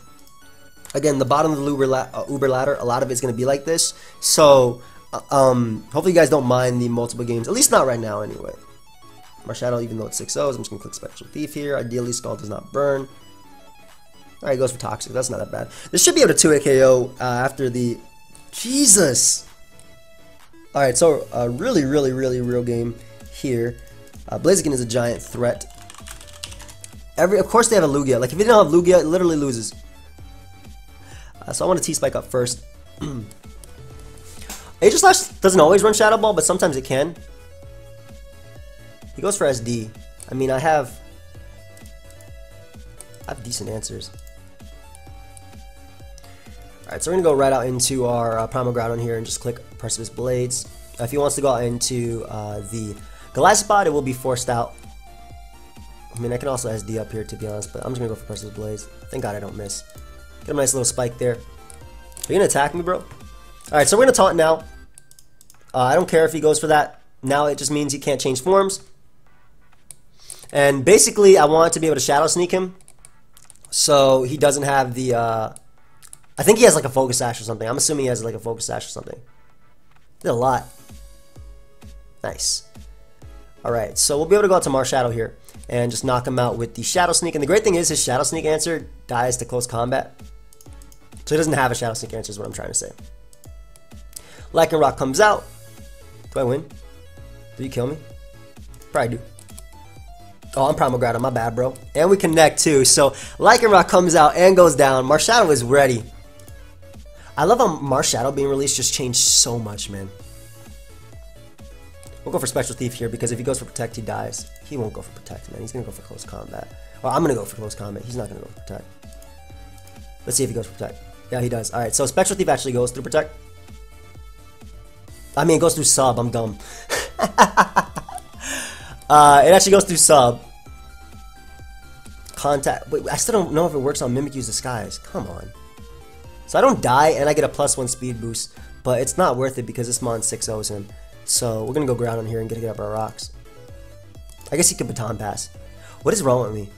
again, the bottom of the Uber ladder, a lot of it's going to be like this. So, hopefully you guys don't mind the multiple games, at least not right now anyway. Marshadow, even though it's 6-0s, I'm just going to click Spectral Thief here. Ideally, Skull does not burn. Alright, goes for Toxic. That's not that bad. This should be able to 2-hit KO after the... Jesus! Alright, so a really real game here. Blaziken is a giant threat. Of course they have a Lugia. Like, if they don't have Lugia, it literally loses. So I want to T-Spike up first. Aegislash doesn't always run Shadow Ball, but sometimes it can. He goes for SD. I mean, I have decent answers. Alright, so we're going to go right out into our Primal Groudon here and just click Precipice Blades. If he wants to go out into the Goliath, it will be forced out. I mean, I can also SD up here, to be honest, but I'm just going to go for Precipice Blades. Thank God I don't miss. Get a nice little spike there. Are you going to attack me, bro? Alright, so we're going to taunt now. I don't care if he goes for that. Now it just means he can't change forms. And basically, I want to be able to Shadow Sneak him. So he doesn't have the... I think he has like a Focus Sash or something. I'm assuming he has like a Focus Sash or something. Did a lot. Nice. Alright, so we'll be able to go out to Marshadow here and just knock him out with the Shadow Sneak. And the great thing is his Shadow Sneak answer dies to close combat. So he doesn't have a Shadow Sneak answer is what I'm trying to say. Lycanroc comes out. Do I win? Do you kill me? Probably do. Oh, I'm Primal Groudon, my bad, bro. And we connect too. So Lycanroc comes out and goes down. Marshadow is ready. I love how Marshadow being released just changed so much, man. We'll go for Spectral Thief here because if he goes for Protect, he dies. He won't go for Protect, man. He's going to go for Close Combat. Or I'm going to go for Close Combat. He's not going to go for Protect. Let's see if he goes for Protect. Yeah, he does. Alright, so Spectral Thief actually goes through Protect. I mean, it goes through Sub. I'm dumb. It actually goes through Sub. Contact. Wait, I still don't know if it works on Mimikyu's Disguise. Come on. So I don't die, and I get a +1 speed boost. But it's not worth it because this Mon 6-0s him. So we're going to go Groudon here and get up our rocks. I guess he could Baton Pass. What is wrong with me?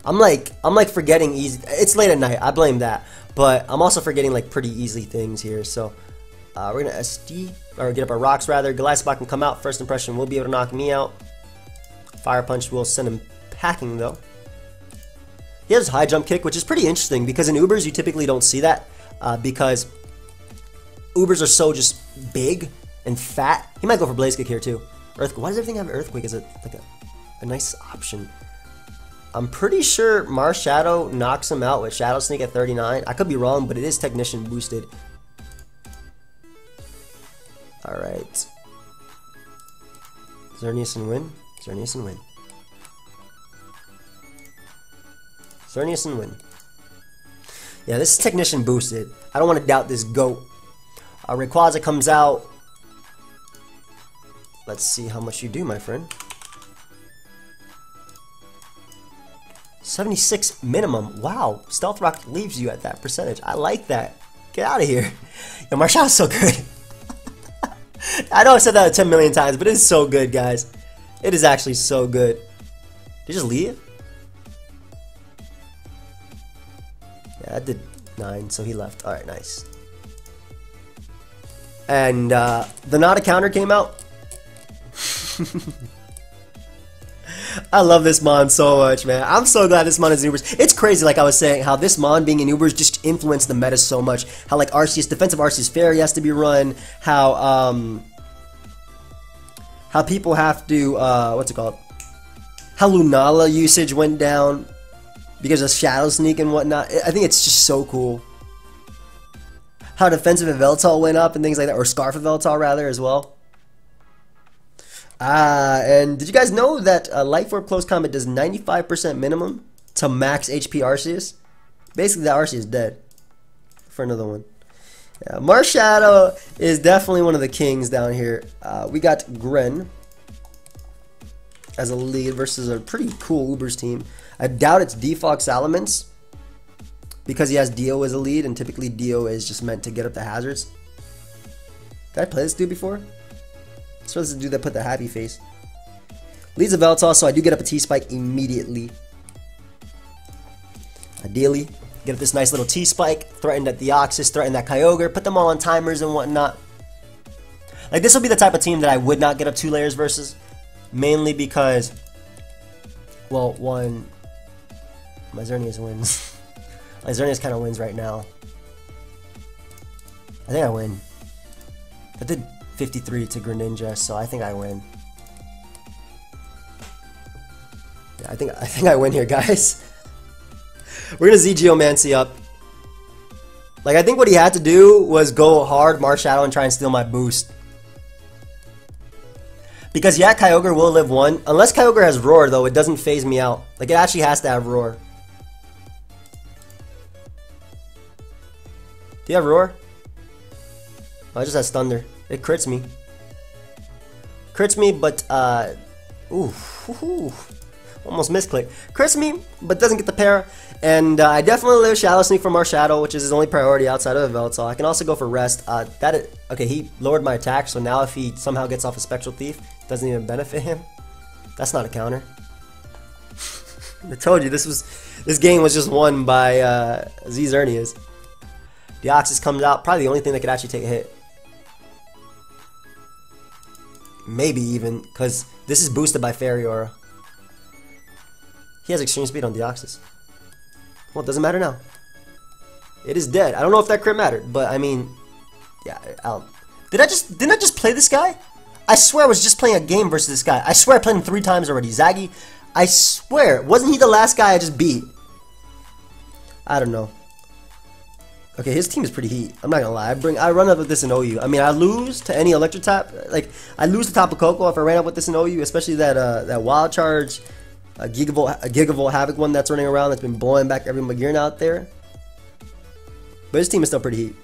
I'm like forgetting easy. It's late at night. I blame that. But I'm also forgetting like pretty easy things here. So we're going to SD, or get up our rocks rather. Goliath can come out. First impression will be able to knock me out. Fire Punch will send him packing though. He has high jump kick, which is pretty interesting because in Ubers you typically don't see that because Ubers are so just big and fat. He might go for Blaze Kick here too. Earthquake. Why does everything have Earthquake as a nice option? I'm pretty sure Marshadow knocks him out with Shadow Sneak at 39. I could be wrong, but it is Technician boosted. Alright. Xerneas and win. Xerneas and win. Xerneas and win. Yeah, this is Technician boosted. I don't want to doubt this GOAT. Rayquaza comes out. Let's see how much you do, my friend. 76 minimum. Wow. Stealth Rock leaves you at that percentage. I like that. Get out of here. Yo, Marshall's so good. I know I've said that 10 million times, but it is so good, guys. It is actually so good. Did you just leave? Yeah, that did 9, so he left. Alright, nice. And the not a counter came out. I love this mon so much, man. I'm so glad this mon is in Ubers. It's crazy, like I was saying, how this mon being in Ubers just influenced the meta so much. How like Arceus, defensive Arceus Fairy has to be run. How people have to what's it called? How Lunala usage went down because of Shadow Sneak and whatnot. I think it's just so cool. How defensive Yveltal went up and things like that, or Scarf Yveltal rather as well. And did you guys know that Life Orb Close Combat does 95% minimum to max HP Arceus? Basically, that Arceus is dead. For another one. Yeah, Marsh Shadow is definitely one of the kings down here. We got Gren as a lead versus a pretty cool Ubers team. I doubt it's Defox Salamence because he has Dio as a lead, and typically Dio is just meant to get up the hazards. Did I play this dude before? So this is the dude that put the happy face. Leads a Veltal, so I do get up a T-Spike immediately. Ideally, get up this nice little T-Spike, threaten that Deoxys, threaten that Kyogre, put them all on timers and whatnot. Like, this will be the type of team that I would not get up 2 layers versus. Mainly because, well, one, my Xerneas wins. My Xerneas kind of wins right now. I think I win. I did 53 to Greninja, so I think I win. Yeah, I think I win here, guys. We're gonna Z-Geomancy up. Like, I think what he had to do was go hard Marsh Shadow and try and steal my boost. Because yeah, Kyogre will live 1. Unless Kyogre has Roar, though, it doesn't phase me out. Like, it actually has to have Roar. Do you have Roar? Oh, it just has Thunder. It crits me. Crits me, but, almost misclick. Crits me, but doesn't get the pair. And I definitely live Shadow Sneak from our Shadow, which is his only priority outside of Yveltal. I can also go for Rest. Okay, he lowered my attack, so now if he somehow gets off a Spectral Thief, it doesn't even benefit him. That's not a counter. I told you, this game was just won by Z-Xerneas. Deoxys comes out, probably the only thing that could actually take a hit. Maybe even, because this is boosted by Fairy Aura. He has extreme speed on Deoxys. Well, it doesn't matter now. It is dead. I don't know if that crit mattered, but I mean, yeah. Didn't I just play this guy? I swear I was just playing a game versus this guy. I swear I played him 3 times already. Zaggy, I swear, wasn't he the last guy I just beat? I don't know. Okay, his team is pretty heat. I'm not gonna lie. I run up with this in OU. I mean, I lose to any electric tap. Like, I lose to Tapu Koko if I ran up with this in OU, especially that Wild Charge, Gigavolt Havoc one that's running around that's been blowing back every Magearna out there. But his team is still pretty heat.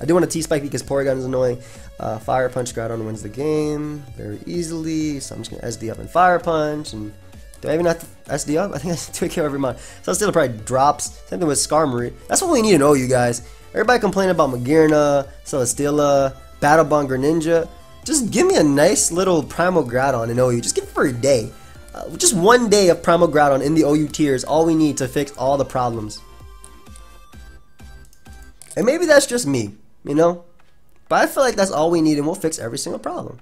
I do want a T-Spike because Porygon is annoying. Fire Punch Groudon wins the game very easily, so I'm just gonna SD up and Fire Punch. And do I even have to SD up? I think I take care of every mon. So still probably drops. Same thing with Skarmory. That's what we need to know, you guys. Everybody complaining about Magearna, Celesteela, Battle Bond Greninja. Just give me a nice little Primal Groudon in OU. Just give it for a day. Just 1 day of Primal Groudon in the OU tiers. All we need to fix all the problems. And maybe that's just me, you know? But I feel like that's all we need and we'll fix every single problem.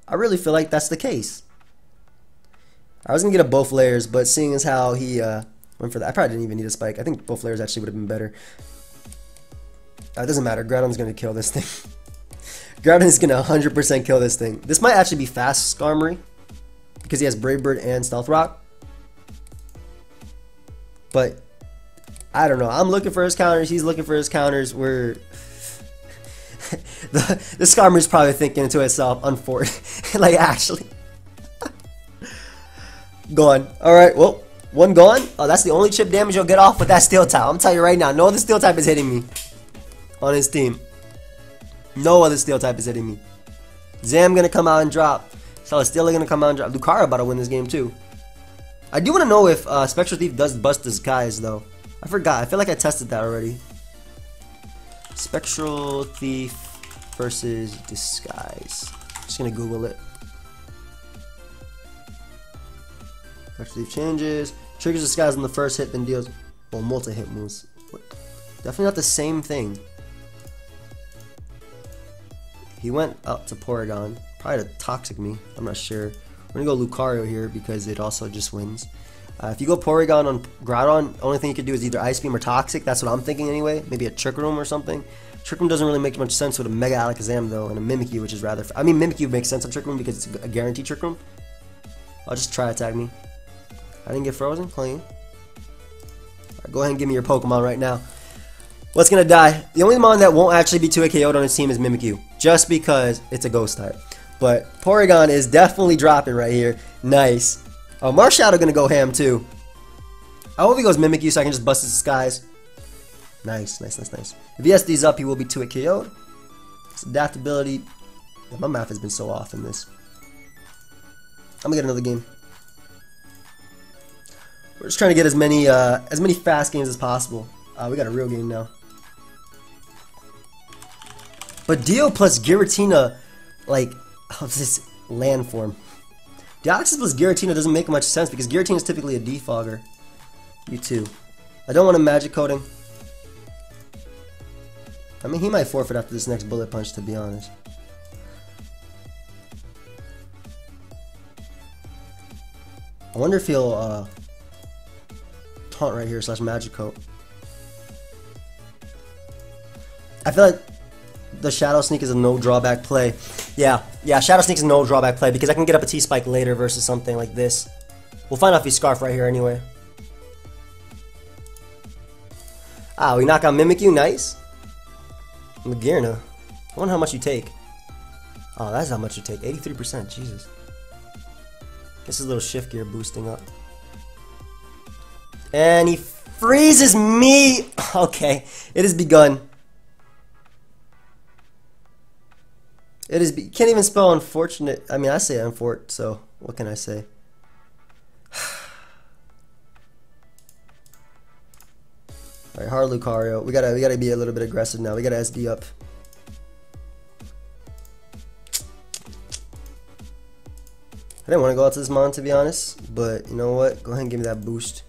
I really feel like that's the case. I was going to get a both layers, but seeing as how he went for that, I probably didn't even need a spike. I think both layers actually would have been better. It doesn't matter. Groudon's going to kill this thing. Groudon is going to 100% kill this thing. This might actually be fast Skarmory because he has Brave Bird and Stealth Rock. But I don't know. I'm looking for his counters. He's looking for his counters. We're the Skarmory's probably thinking to itself, unfortunately, like actually. Gone. Alright, well, one gone. Oh, that's the only chip damage you'll get off with that Steel type. I'm telling you right now, no other Steel type is hitting me on his team. No other Steel type is hitting me. Zam gonna come out and drop. Celesteela gonna come out and drop. Lucario about to win this game too. I do want to know if Spectral Thief does bust disguise though. I forgot. I feel like I tested that already. Spectral Thief versus disguise. Just gonna Google it. Spectral Thief changes. Triggers disguise on the first hit, then deals multi-hit moves. What? Definitely not the same thing. He went up to Porygon. Probably to Toxic me. I'm not sure. We're gonna go Lucario here because it also just wins. If you go Porygon on Groudon, the only thing you could do is either Ice Beam or Toxic. That's what I'm thinking anyway. Maybe a Trick Room or something. Trick Room doesn't really make much sense with a Mega Alakazam though, and a Mimikyu, which is rather... I mean, Mimikyu makes sense on Trick Room because it's a guaranteed Trick Room. I'll just try attack me. I didn't get frozen. Clean. Alright, go ahead and give me your Pokemon right now. What's gonna die? The only Mon that won't actually be 2-hit KO'd on his team is Mimikyu, just because it's a Ghost type. But Porygon is definitely dropping right here. Nice. Oh, Marsh gonna go ham too. I hope he goes Mimikyu so I can just bust his skies. Nice, nice, nice, nice. If he has these up, he will be 2-hit KO'd. His adaptability. Yeah, my math has been so off in this. I'm gonna get another game. We're just trying to get as many fast games as possible. We got a real game now. But Dio plus Giratina, like, how's this land form? Deoxys plus Giratina doesn't make much sense because Giratina is typically a defogger. You too. I don't want him magic coding. I mean, he might forfeit after this next bullet punch, to be honest. I wonder if he'll taunt right here / magic coat. I feel like the Shadow Sneak is a no drawback play. Yeah, Shadow Sneak is a no drawback play because I can get up a T-Spike later versus something like this. We'll find out if he's Scarf right here anyway. Ah, we knock out Mimikyu, nice. Magearna. I wonder how much you take. Oh, that's how much you take. 83%, Jesus. This is a little shift gear boosting up. And he freezes me! Okay, it has begun. Can't even spell unfortunate. I mean, I say unfort, so what can I say? Alright, hard Lucario. We gotta be a little bit aggressive now. We gotta SD up. I didn't want to go out to this Mon, to be honest, but you know what? Go ahead and give me that boost.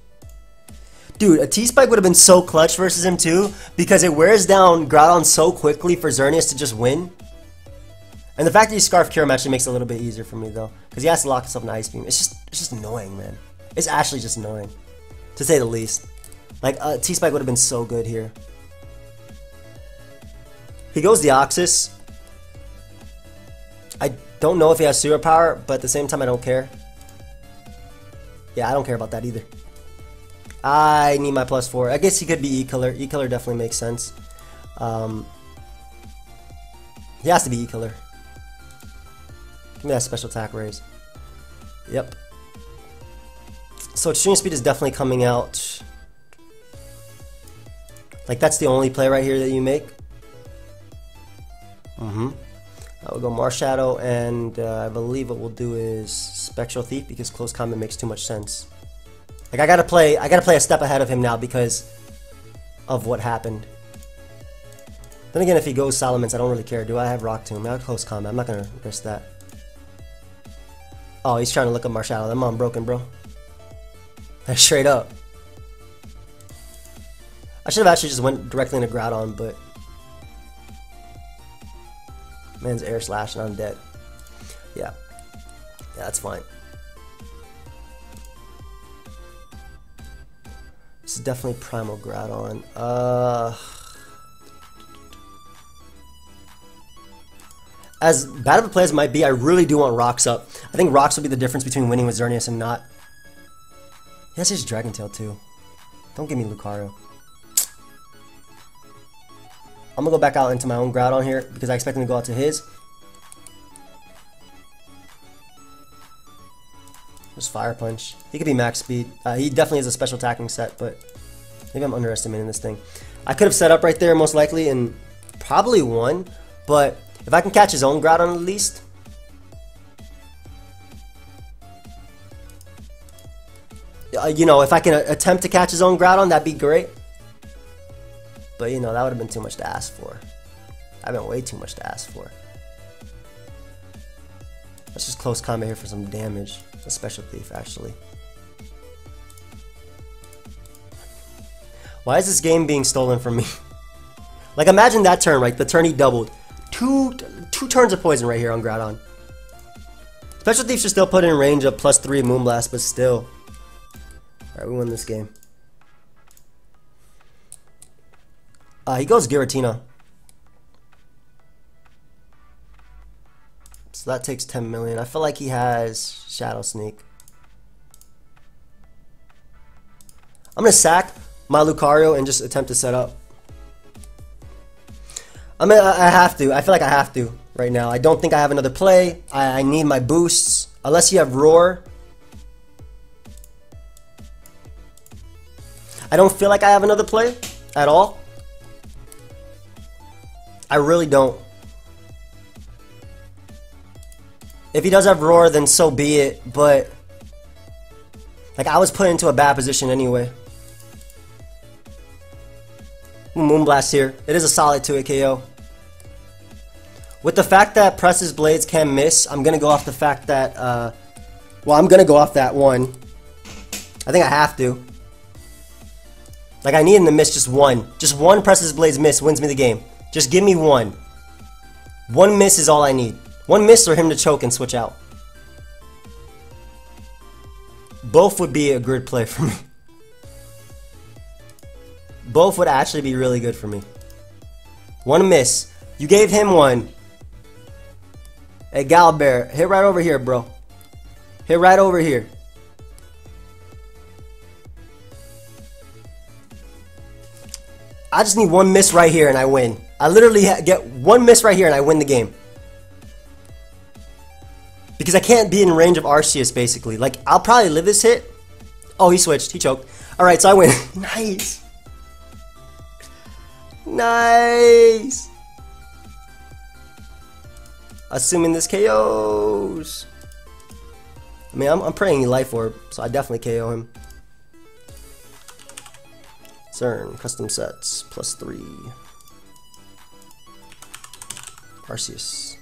Dude, a T-Spike would have been so clutch versus him too, because it wears down Groudon so quickly for Xerneas to just win. And the fact that he Scarf Cure actually makes it a little bit easier for me though, because he has to lock himself in Ice Beam. It's just annoying, man. It's actually just annoying, to say the least. Like, T-Spike would have been so good here. He goes Deoxys. I don't know if he has superpower, but at the same time, I don't care. Yeah, I don't care about that either. I need my +4. I guess he could be E-Killer. E-Killer definitely makes sense. He has to be E-Killer. Give me that special attack raise. Yep. So Extreme Speed is definitely coming out. Like, that's the only play right here that you make. We'll go Marshadow, and I believe what we'll do is Spectral Thief because Close Combat makes too much sense. Like, I gotta play a step ahead of him now because of what happened. Then again, if he goes Salamence, I don't really care. Do I have Rock Tomb? I have Close Combat. I'm not gonna risk that. Oh, he's trying to look up Marshadow. That Mon broken, bro. That's straight up. I should have actually just went directly into Groudon, but man's air slash and I'm dead. Yeah, that's fine. This is definitely Primal Groudon. As bad of a play as it might be, I really do want Rocks up. I think Rocks will be the difference between winning with Xerneas and not. He has his Dragon Tail too. Don't give me Lucario. I'm gonna go back out into my own Groudon here because I expect him to go out to his. Just Fire Punch. He could be max speed. He definitely has a special attacking set, but maybe I'm underestimating this thing. I could have set up right there most likely and probably won, but if I can catch his own Groudon at least. You know, if I can attempt to catch his own Groudon, that'd be great. But, you know, that would have been too much to ask for. I've been way too much to ask for. Let's just Close Combat here for some damage. A Special Thief, actually. Why is this game being stolen from me? Like, imagine that turn, right? The turn he doubled. Two turns of poison right here on Groudon. Special Thief should still put in range of +3 Moonblast, but still. Alright, we win this game. He goes Giratina. So that takes 10 million. I feel like he has Shadow Sneak. I'm going to sack my Lucario and just attempt to set up. I mean, I have to. I feel like I have to right now. I don't think I have another play. I need my boosts. Unless you have Roar. I don't feel like I have another play at all. I really don't. If he does have Roar, then so be it. But like, I was put into a bad position anyway. Moonblast here. It is a solid 2-hit KO. With the fact that Press's Blades can miss, I'm going to go off the fact that, well, I'm going to go off that one. I think I have to. Like, I need him to miss just one. Just one Press's Blades miss wins me the game. Just give me one. One miss is all I need. One miss or him to choke and switch out. Both would be a good play for me. Both would actually be really good for me. One miss. You gave him one. Hey, Galbear, hit right over here, bro. Hit right over here. I just need one miss right here and I win. I literally get one miss right here and I win the game. Because I can't be in range of Arceus, basically. Like, I'll probably live this hit. Oh, he switched. He choked. Alright, so I win. Nice. Nice. Assuming this KOs. I mean, I'm praying he Life Orb, so I definitely KO him. CERN, custom sets, +3. Arceus.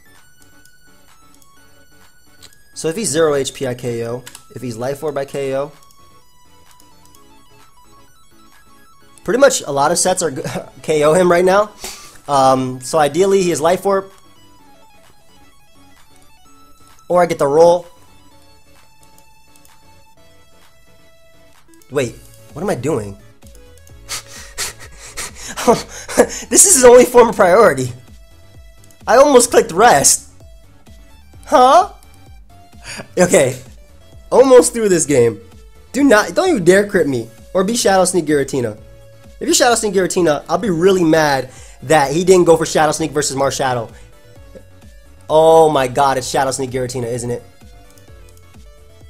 So if he's 0 HP, I KO. If he's Life Orb, I KO. Pretty much a lot of sets are KO him right now. So ideally, he is Life Orb. Or I get the roll. Wait, what am I doing? This is his only form of priority. I almost clicked rest. Huh? Okay. Almost through this game. Don't you dare crit me. Or be Shadow Sneak Giratina. If you Shadow Sneak Giratina, I'll be really mad that he didn't go for Shadow Sneak versus Marsh Shadow. Oh my god, it's Shadow Sneak Giratina, isn't it?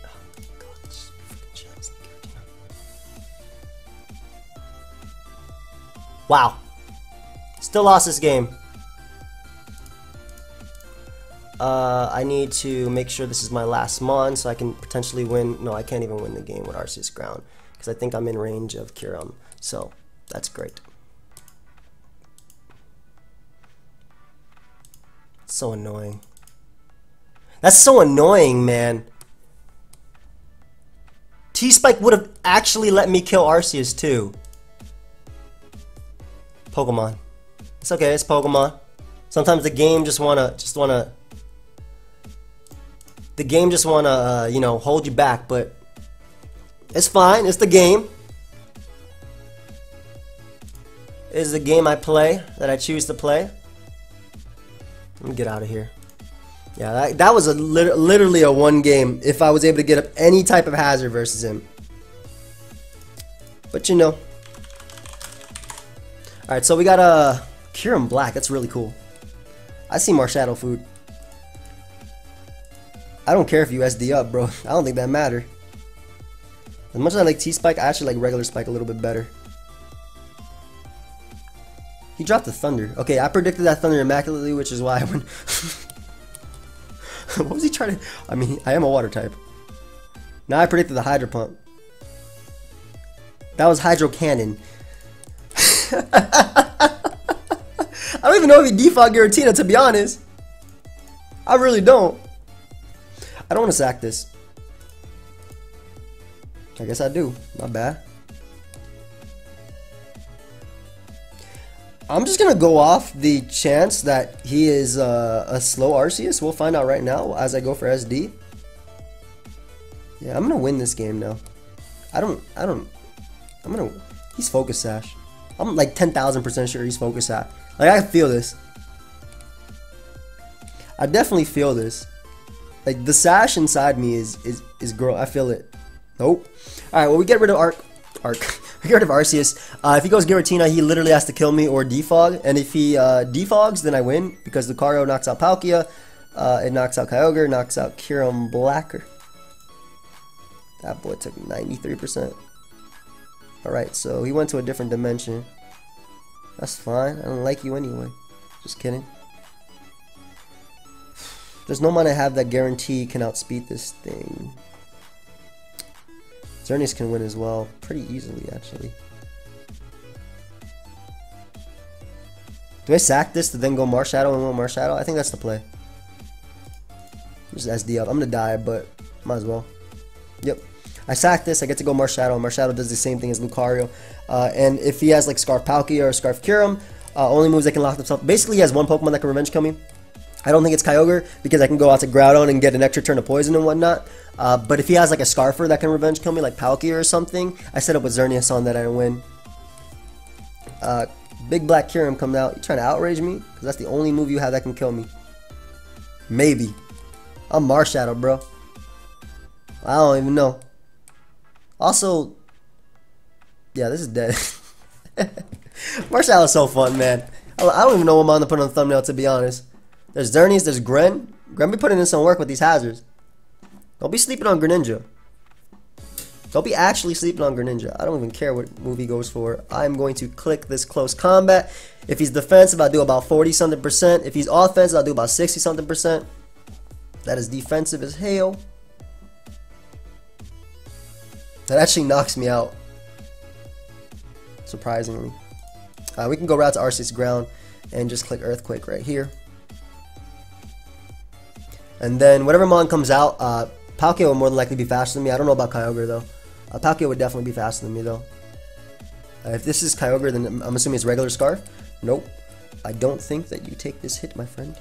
Oh my god, it's freaking Shadow Sneak Giratina. Wow. Still lost this game. I need to make sure this is my last mon so I can potentially win. No, I can't even win the game with Arceus Ground because I think I'm in range of Kyurem. So, that's great. So annoying. That's so annoying, man. T-Spike would have actually let me kill Arceus too. Pokemon. It's okay, it's Pokemon. Sometimes the game just wanna you know, hold you back, but it's fine. It's the game. It's the game I play, that I choose to play. Let me get out of here. Yeah, that was literally a one game if I was able to get up any type of hazard versus him. But you know. Alright, so we got a Kyurem Black. That's really cool. I see more Shadow Food. I don't care if you SD up, bro. I don't think that matter. As much as I like T-Spike, I actually like regular Spike a little bit better. He dropped the Thunder. Okay, I predicted that Thunder immaculately, which is why I went... What was he trying to... I mean, I am a water type. Now I predicted the Hydro Pump. That was Hydro Cannon. I don't even know if he default Giratina, to be honest. I really don't. I don't want to sack this. I guess I do. My bad. I'm just going to go off the chance that he is a slow Arceus. We'll find out right now as I go for SD. Yeah, I'm gonna win this game now. He's Focus Sash. I'm like 10,000% sure he's Focus Sash. Like, I can feel this. I definitely feel this. Like, the Sash inside me is girl. I feel it. Nope. Alright, well, we get rid of we get rid of Arceus. If he goes Giratina, he literally has to kill me or defog. And if he defogs, then I win. Because Lucario knocks out Palkia. It knocks out Kyogre, knocks out Kyurem Blacker. That boy took 93%. Alright, so he went to a different dimension. That's fine. I don't like you anyway. Just kidding. There's no man I have that guarantee can outspeed this thing. Xerneas can win as well. Pretty easily, actually. Do I sack this to then go Marshadow and win Marshadow? I think that's the play. Just SD up. I'm gonna die, but might as well. Yep. I sack this, I get to go Marshadow. Marshadow does the same thing as Lucario. And if he has like Scarf Palkia or Scarf Kyurem, only moves that can lock themselves. Basically, he has one Pokemon that can revenge kill me. I don't think it's Kyogre because I can go out to Groudon and get an extra turn of poison and whatnot. But if he has like a Scarfer that can revenge kill me, like Palkia or something, I set up with Xerneas on that and win. Big Black Kyurem comes out. You trying to outrage me? Because that's the only move you have that can kill me. Maybe. I'm Marshadow, bro. I don't even know. Also, yeah, this is dead. Marshadow is so fun, man. I don't even know what I'm on to put on the thumbnail, to be honest. There's Xerneas, there's Gren. Gren be putting in some work with these hazards. Don't be sleeping on Greninja. Don't be actually sleeping on Greninja. I don't even care what move he goes for. I'm going to click this close combat. If he's defensive, I'll do about 40-something%. If he's offensive, I'll do about 60-something%. That is defensive as hell. That actually knocks me out. Surprisingly. We can go right to Arceus Ground and just click Earthquake right here. And then whatever Mon comes out, Palkia will more than likely be faster than me. I don't know about Kyogre though. Palkia would definitely be faster than me though. If this is Kyogre, then I'm assuming it's regular Scarf. Nope. I don't think that you take this hit, my friend.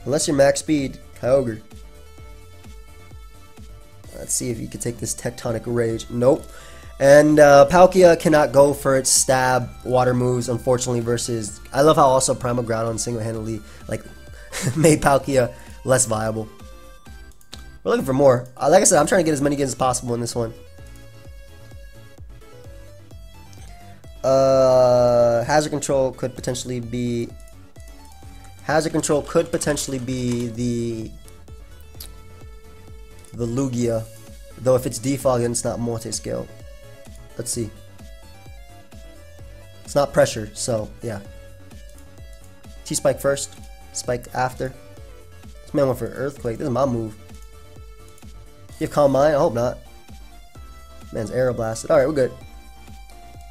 Unless you're max speed, Kyogre. Let's see if you can take this Tectonic Rage. Nope. And Palkia cannot go for its stab water moves, unfortunately, versus... I love how also Primal Groudon single-handedly like made Palkia less viable. We're looking for more. Like I said, I'm trying to get as many games as possible in this one. Hazard Control could potentially be... Hazard Control could potentially be the Lugia. Though if it's defog, then it's not multi-scale. Let's see. It's not pressure, so yeah. T-Spike first, Spike after. This man went for Earthquake. This is my move. You have Calm Mind? I hope not. Man's Aero Blasted. Alright, we're good.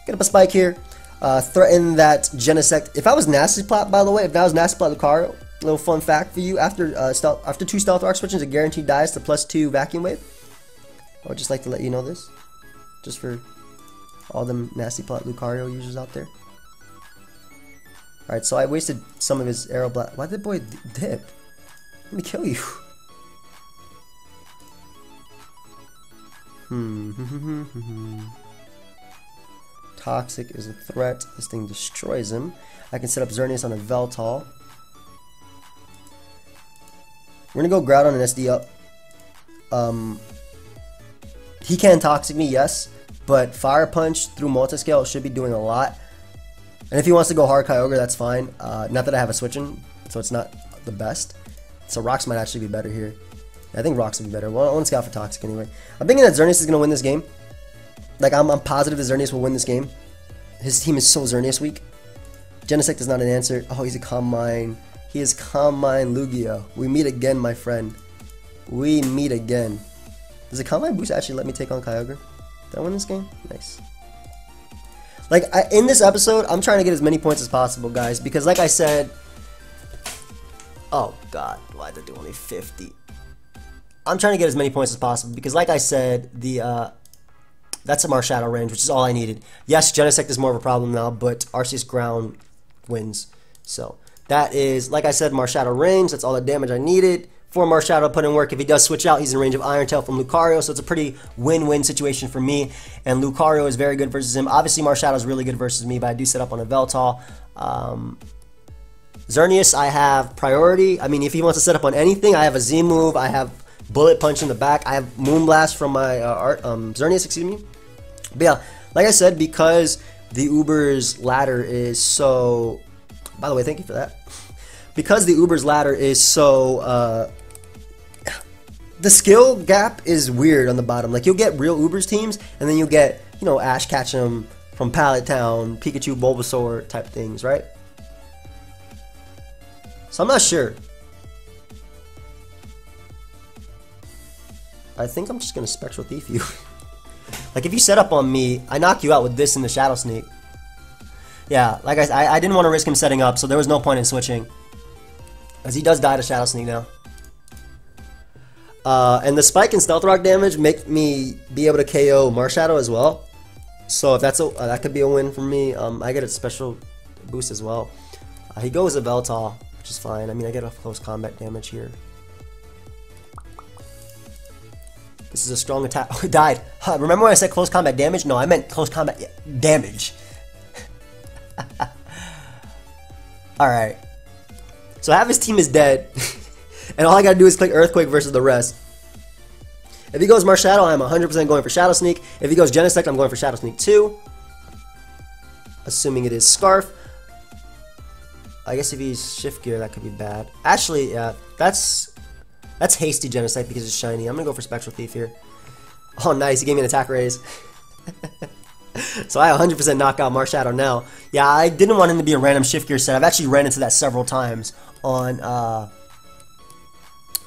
Get up a Spike here. Threaten that Genesect. If I was Nasty Plot, by the way, if that was Nasty Plot Lucario, little fun fact for you, after 2 Stealth Rock switches, it guaranteed dies to +2 Vacuum Wave. I would just like to let you know this. Just for all them Nasty Plot Lucario users out there. Alright, so I wasted some of his Aero Blast. Why did the boy dip? Let me kill you. Toxic is a threat. This thing destroys him. I can set up Xerneas on a Veltal. We're gonna go Groudon and SD up. He can Toxic me, yes, but Fire Punch through Multiscale should be doing a lot. And if he wants to go hard Kyogre, that's fine. Not that I have a switching, so it's not the best. So Rocks might actually be better here. I think Rocks would be better. Well, I want to scout for Toxic anyway. I'm thinking that Xerneas is going to win this game. Like, I'm positive that Xerneas will win this game. His team is so Xerneas weak. Genesect is not an answer. Oh, he's a Calm Mind. He is Calm Mind Lugia. We meet again, my friend. We meet again. Does the Calm Mind boost actually let me take on Kyogre? Did I win this game? Nice. Like, in this episode, I'm trying to get as many points as possible, guys. Because, like I said... Oh, God. Why did I do only 50? I'm trying to get as many points as possible. Because, like I said, that's a Marshadow range, which is all I needed. Yes, Genesect is more of a problem now, but Arceus Ground wins. So, that is, like I said, Marshadow range. That's all the damage I needed. for Marsh Shadow to put in work. If he does switch out, he's in range of Iron Tail from Lucario, so it's a pretty win-win situation for me. And Lucario is very good versus him. Obviously, Marsh Shadow is really good versus me, but I do set up on a Veltal. Xerneas, I have priority. I mean, if he wants to set up on anything, I have a Z move. I have Bullet Punch in the back. I have Moonblast from my Xerneas, excuse me. But yeah, like I said, because the Uber's ladder is so... By the way, thank you for that. Because the Uber's ladder is so... the skill gap is weird on the bottom. Like, you'll get real Uber's teams, and then you'll get, you know, Ash Ketchum from Pallet Town, Pikachu, Bulbasaur type things, right? So I'm not sure. I think I'm just going to Spectral Thief you. Like, if you set up on me, I knock you out with this in the Shadow Sneak. Yeah, like I didn't want to risk him setting up, so there was no point in switching. As he does die to Shadow Sneak now. And the spike and Stealth Rock damage make me be able to KO Marshadow as well. So if that's that could be a win for me. I get a special boost as well. He goes a Veltal, which is fine. I mean, I get a close combat damage here. This is a strong attack. Oh, it died. Huh, remember when I said close combat damage? No, I meant close combat damage. Alright. So half his team is dead. And all I gotta do is click Earthquake versus the rest. If he goes Marshadow, I'm 100% going for Shadow Sneak. If he goes Genesect, I'm going for Shadow Sneak too. Assuming it is Scarf. I guess if he's Shift Gear, that could be bad. Actually, yeah, that's hasty Genesect because it's shiny. I'm gonna go for Spectral Thief here. Oh, nice. He gave me an attack raise. So I 100% knock out Marshadow now. Yeah, I didn't want him to be a random Shift Gear set. I've actually ran into that several times on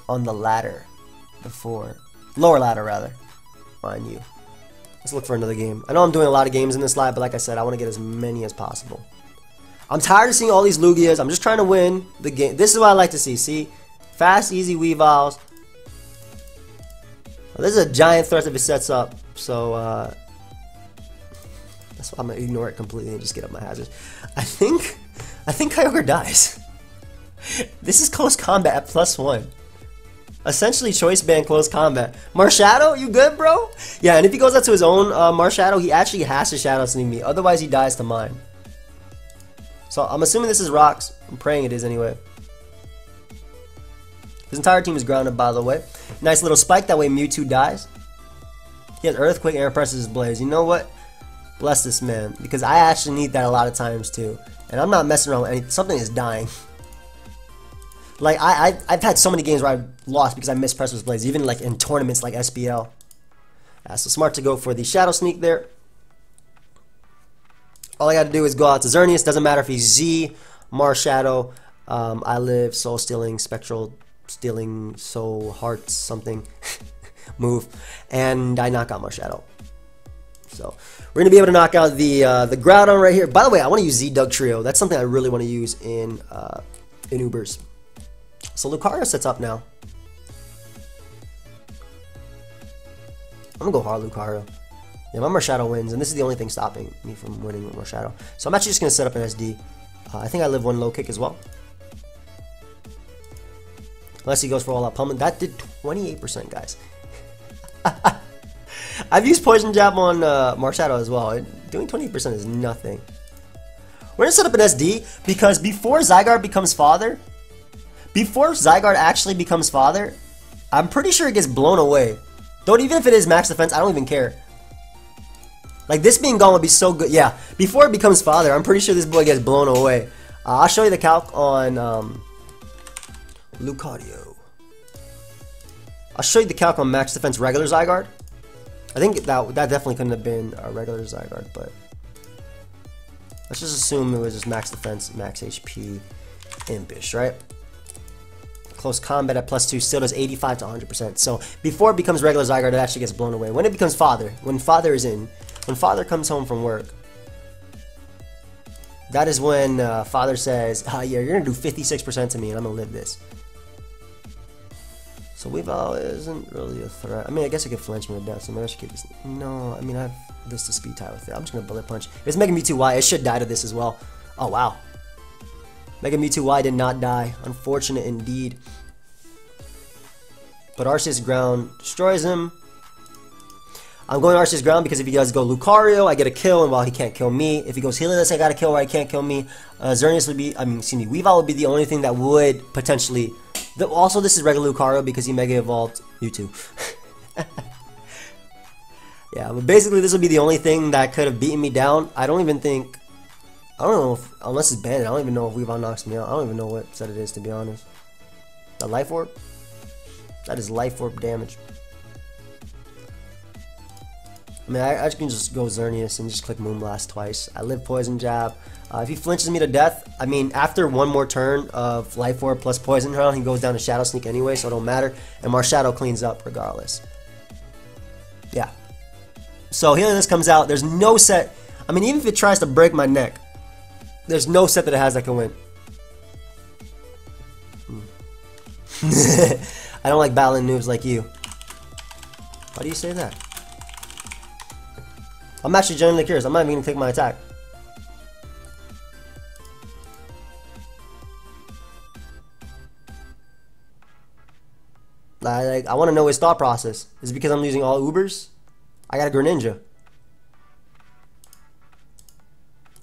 the ladder before. Lower ladder, rather. Mind you. Let's look for another game. I know I'm doing a lot of games in this live, but like I said, I want to get as many as possible. I'm tired of seeing all these Lugias. I'm just trying to win the game. This is what I like to see. See? Fast, easy Weaviles. Well, this is a giant threat if it sets up. So, that's why I'm going to ignore it completely and just get up my hazards. I think Kyogre dies. This is close combat at +1. Essentially choice band close combat. Marshadow, you good, bro? Yeah, and if he goes out to his own Marshadow, he actually has to Shadow Sneak me. Otherwise, he dies to mine. So I'm assuming this is rocks. I'm praying it is anyway. His entire team is grounded, by the way. Nice little spike. That way Mewtwo dies. He has Earthquake and presses his Blaze. You know what? Bless this man. Because I actually need that a lot of times too. And I'm not messing around with anything. Something is dying. Like, I've had so many games where I've lost because I missed Presser's Blaze, even like in tournaments like SPL. So smart to go for the Shadow Sneak there. All I got to do is go out to Xerneas. Doesn't matter if he's Z, Marshadow, I live, Soul Stealing, Spectral Stealing, Soul Hearts, something move, and I knock out Marshadow. So we're going to be able to knock out the Groudon right here. By the way, I want to use Z-Dug Trio. That's something I really want to use in Ubers. So Lucario sets up now. I'm going to go hard Lucario. Yeah, my Marshadow wins, and this is the only thing stopping me from winning with Marshadow. So I'm actually just going to set up an SD. I think I live one low kick as well. Unless he goes for all out pummel. That did 28%, guys. I've used Poison Jab on Marshadow as well. Doing 28% is nothing. We're going to set up an SD because before Zygarde becomes father, I'm pretty sure it gets blown away. Even if it is max defense, I don't even care. Like, this being gone would be so good. Yeah, before it becomes father, I'm pretty sure this boy gets blown away. I'll show you the calc on Lucario. I'll show you the calc on max defense regular Zygarde. I think that definitely couldn't have been a regular Zygarde, but let's just assume it was just max defense, max HP, Impish, right? Close combat at +2 still does 85 to 100%. So before it becomes regular Zygarde, it actually gets blown away. When it becomes father, when father comes home from work, that is when father says, yeah, you're going to do 56% to me and I'm going to live this. So Weavile isn't really a threat. I mean, I guess I could flinch me to death, so maybe I should keep this. No, I mean, I have this to speed tie with it. I'm just going to Bullet Punch. If it's Mega Mewtwo Y, it should die to this as well. Oh, wow. Mega Mewtwo Y did not die. Unfortunate indeed. But Arceus Ground destroys him. I'm going Arceus Ground because if he does go Lucario, I get a kill, and while he can't kill me, if he goes Helios, I got a kill where he can't kill me. Xerneas would be, Weavile would be the only thing that would potentially. Also, this is regular Lucario because he Mega Evolved Mewtwo. Yeah, but basically, this would be the only thing that could have beaten me down. I don't even think. I don't know if, unless it's banned, I don't even know if Weavile knocks me out. I don't even know what set it is, to be honest. The Life Orb? That is Life Orb damage. I mean, I can just go Xerneas and just click Moonblast twice. I live Poison Jab. If he flinches me to death, I mean, after one more turn of Life Orb plus Poison Round, he goes down to Shadow Sneak anyway, so it don't matter. And Marsh Shadow cleans up regardless. Yeah. So Helios comes out. There's no set. I mean, even if it tries to break my neck, there's no set that it has that can win. I don't like battling noobs like you. Why do you say that? I'm actually genuinely curious. I'm not even gonna take my attack. I want to know his thought process. Is it because I'm using all Ubers? I got a Greninja.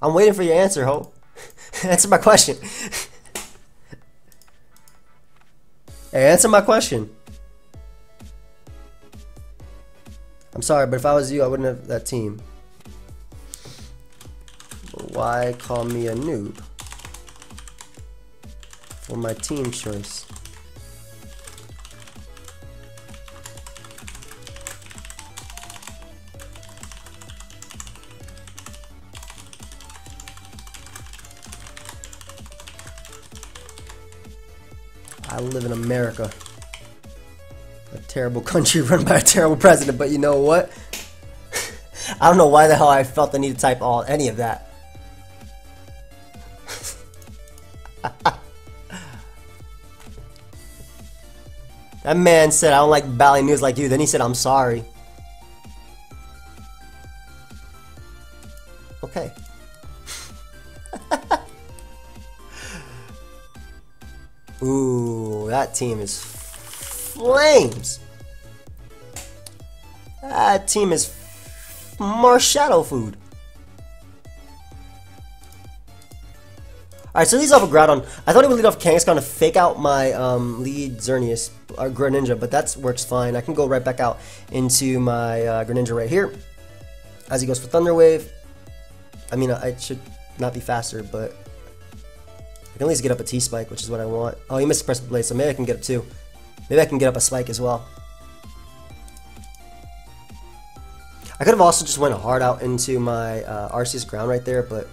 I'm waiting for your answer, Ho. Answer my question. Hey, answer my question. I'm sorry, but if I was you, I wouldn't have that team. Why call me a noob for my team choice? I live in America, a terrible country run by a terrible president, but you know what? I don't know why the hell I felt the need to type any of that. That man said, I don't like battling news like you. Then he said, I'm sorry. Okay. Ooh, that team is flames. That team is more shadow food. Alright, so leads off a Groudon. I thought he would lead off Kangaskhan to fake out my lead Xerneas, or Greninja, but that works fine. I can go right back out into my Greninja right here. As he goes for Thunder Wave. I mean, I should not be faster, but I can at least get up a T-Spike, which is what I want. Oh, he missed Press Blade, so maybe I can get up two. Maybe I can get up a Spike as well. I could have also just went hard out into my Arceus Ground right there, but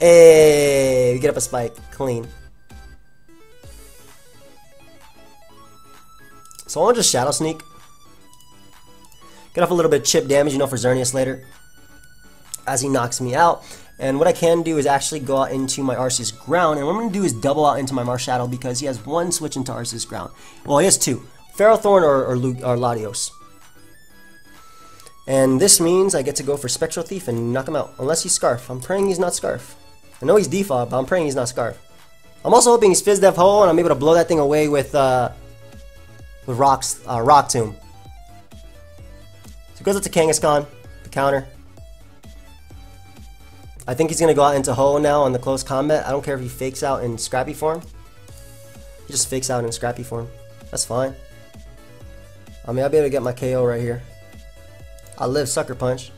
hey, we get up a Spike, clean. So I want to just Shadow Sneak. Get off a little bit of chip damage, you know, for Xerneas later, as he knocks me out. And what I can do is actually go out into my Arceus Ground, and what I'm going to do is double out into my Marsh Shadow because he has one switch into Arceus Ground. Well, he has two, Ferrothorn or Latios. And this means I get to go for Spectral Thief and knock him out, unless he's Scarf. I'm praying he's not Scarf. I know he's Defog, but I'm praying he's not Scarf. I'm also hoping he's Fizz Def Ho, and I'm able to blow that thing away with Rock Tomb. So it goes up to Kangaskhan, the counter. I think he's going to go out into Ho now on the close combat. I don't care if he fakes out in Scrappy form. He just fakes out in Scrappy form. That's fine. I mean, I'll be able to get my KO right here. I'll live Sucker Punch.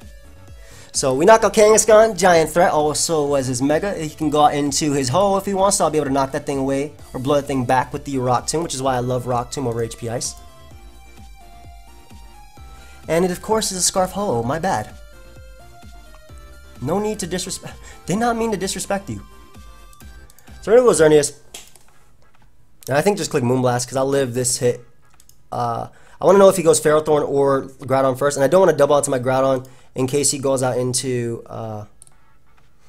So we knock out Kangaskhan. Giant Threat also was his Mega. He can go out into his Ho if he wants, so I'll be able to knock that thing away or blow that thing back with the Rock Tomb, which is why I love Rock Tomb over HP Ice. And it, of course, is a Scarf Ho. My bad. No need to disrespect. Did not mean to disrespect you. So we're gonna go Xerneas. And I think just click Moonblast because I'll live this hit. I want to know if he goes Ferrothorn or Groudon first, and I don't want to double out to my Groudon in case he goes out into.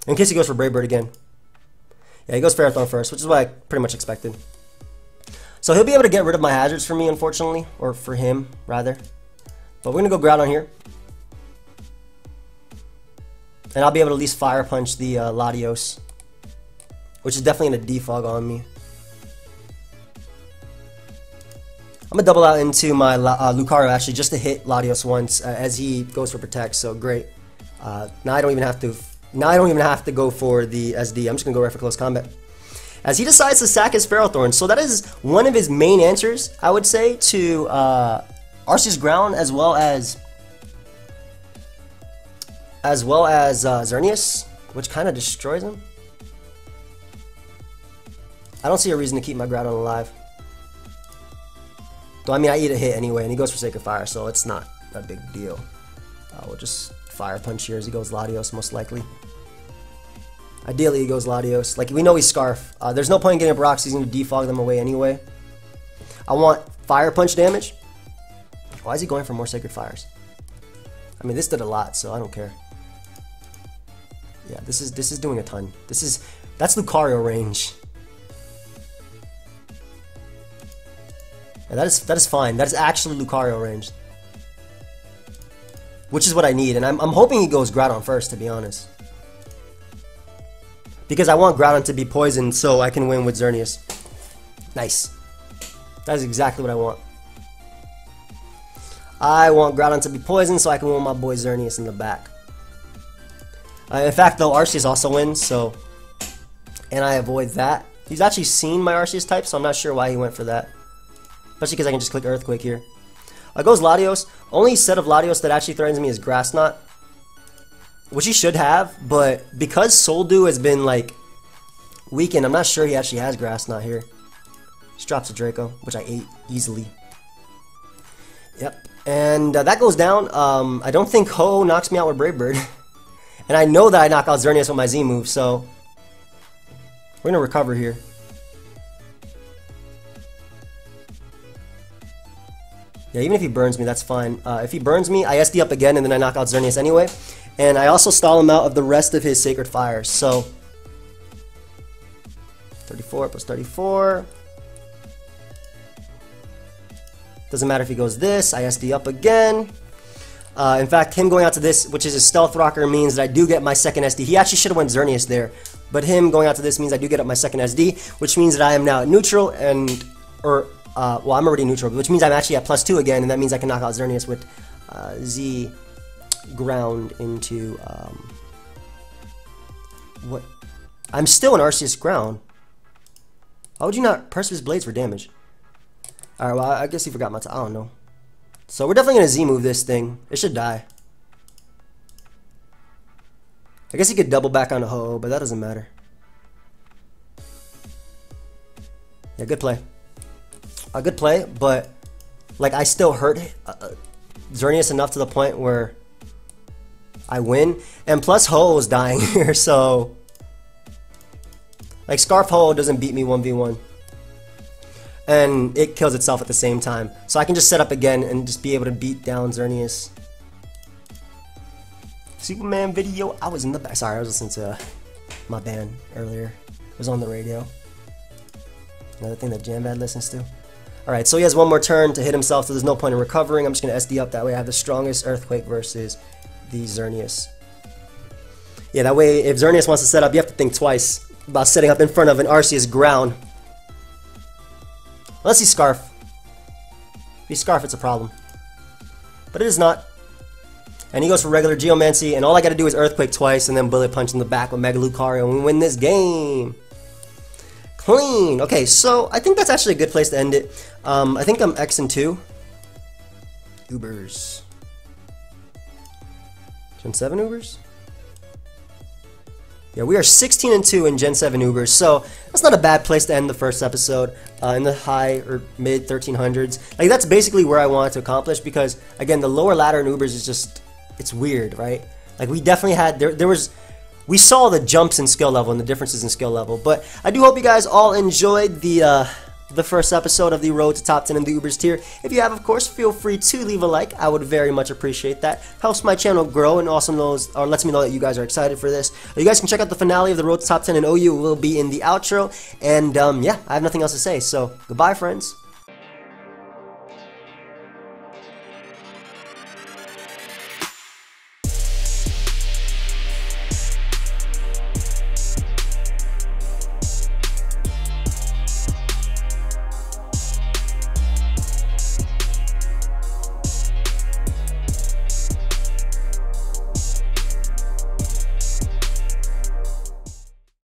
In case he goes for Brave Bird again. Yeah, he goes Ferrothorn first, which is what I pretty much expected. So he'll be able to get rid of my hazards for me, unfortunately, or for him rather. But we're gonna go Groudon here. And I'll be able to at least Fire Punch the Latios, which is definitely going to defog on me. I'm gonna double out into my Lucario actually just to hit Latios once as he goes for protect. So great. Now I don't even have to. Now I don't even have to go for the SD. I'm just gonna go right for close combat. As he decides to sack his Ferrothorn. So that is one of his main answers, I would say, to Arceus Ground as well as Xerneas, which kind of destroys him. I don't see a reason to keep my Groudon alive. Though, I mean, I eat a hit anyway, and he goes for Sacred Fire, so it's not a big deal. We'll just Fire Punch here as he goes Latios, most likely. Ideally, he goes Latios. Like, we know he's Scarf. There's no point in getting up rocks. He's going to defog them away anyway. I want Fire Punch damage. Why is he going for more Sacred Fires? I mean, this did a lot, so I don't care. Yeah, this is doing a ton. That's Lucario range. Yeah, that is fine. That is actually Lucario range, which is what I need. And I'm hoping he goes Groudon first, to be honest, because I want Groudon to be poisoned so I can win with Xerneas. Nice. That is exactly what I want. I want Groudon to be poisoned so I can win with my boy Xerneas in the back. In fact, though, Arceus also wins, so, and I avoid that. He's actually seen my Arceus type, so I'm not sure why he went for that. Especially because I can just click Earthquake here. Goes Latios. Only set of Latios that actually threatens me is Grass Knot, which he should have, but because Soul Dew has been, like, weakened, I'm not sure he actually has Grass Knot here. Just drops a Draco, which I ate easily. Yep. And that goes down. I don't think Ho knocks me out with Brave Bird. And I know that I knock out Xerneas with my Z move, so we're going to recover here. Yeah, even if he burns me, that's fine. If he burns me, I SD up again, and then I knock out Xerneas anyway. And I also stall him out of the rest of his Sacred Fires. So 34 plus 34. Doesn't matter if he goes this. I SD up again. In fact, him going out to this, which is a Stealth Rocker, means that I do get my second SD. He actually should have went Xerneas there. But him going out to this means I do get up my second SD, which means that I am now at neutral and... well, I'm already neutral, which means I'm actually at +2 again, and that means I can knock out Xerneas with Z Ground into, what? I'm still in Arceus Ground. Why would you not Perseus Blades for damage? Alright, well, I guess he forgot my I don't know. So we're definitely going to Z move this thing. It should die. I guess he could double back on a Ho, but that doesn't matter. Yeah, good play. A good play, but like I still hurt Xerneas enough to the point where I win, and plus Ho is dying here, so like Scarf Ho doesn't beat me 1v1, and it kills itself at the same time, so I can just set up again and just be able to beat down Xerneas. Superman video. I was in the back. Sorry, I was listening to my band earlier. It was on the radio. Another thing that Jambad listens to. Alright, so he has one more turn to hit himself, so there's no point in recovering. I'm just going to SD up, that way I have the strongest Earthquake versus the Xerneas. Yeah, that way if Xerneas wants to set up, you have to think twice about setting up in front of an Arceus Ground. Unless he's Scarf. If he's Scarf, it's a problem. But it is not. And he goes for regular Geomancy, and all I got to do is Earthquake twice and then Bullet Punch in the back with Mega Lucario, and we win this game. Clean. Okay, so I think that's actually a good place to end it. I think I'm X and 2. Ubers. Gen 7 Ubers? Yeah, we are 16 and 2 in Gen 7 Ubers, so that's not a bad place to end the first episode, in the high or mid 1300s. Like, that's basically where I wanted to accomplish, because again, the lower ladder in Ubers is just, it's weird, right? Like, we definitely had, we saw the jumps in skill level and the differences in skill level, but I do hope you guys all enjoyed the first episode of the Road to Top 10 in the Ubers tier. If you have, of course, feel free to leave a like. I would very much appreciate that. Helps my channel grow and also lets me know that you guys are excited for this. You guys can check out the finale of the Road to Top 10 in OU. It will be in the outro. And yeah, I have nothing else to say. So goodbye, friends.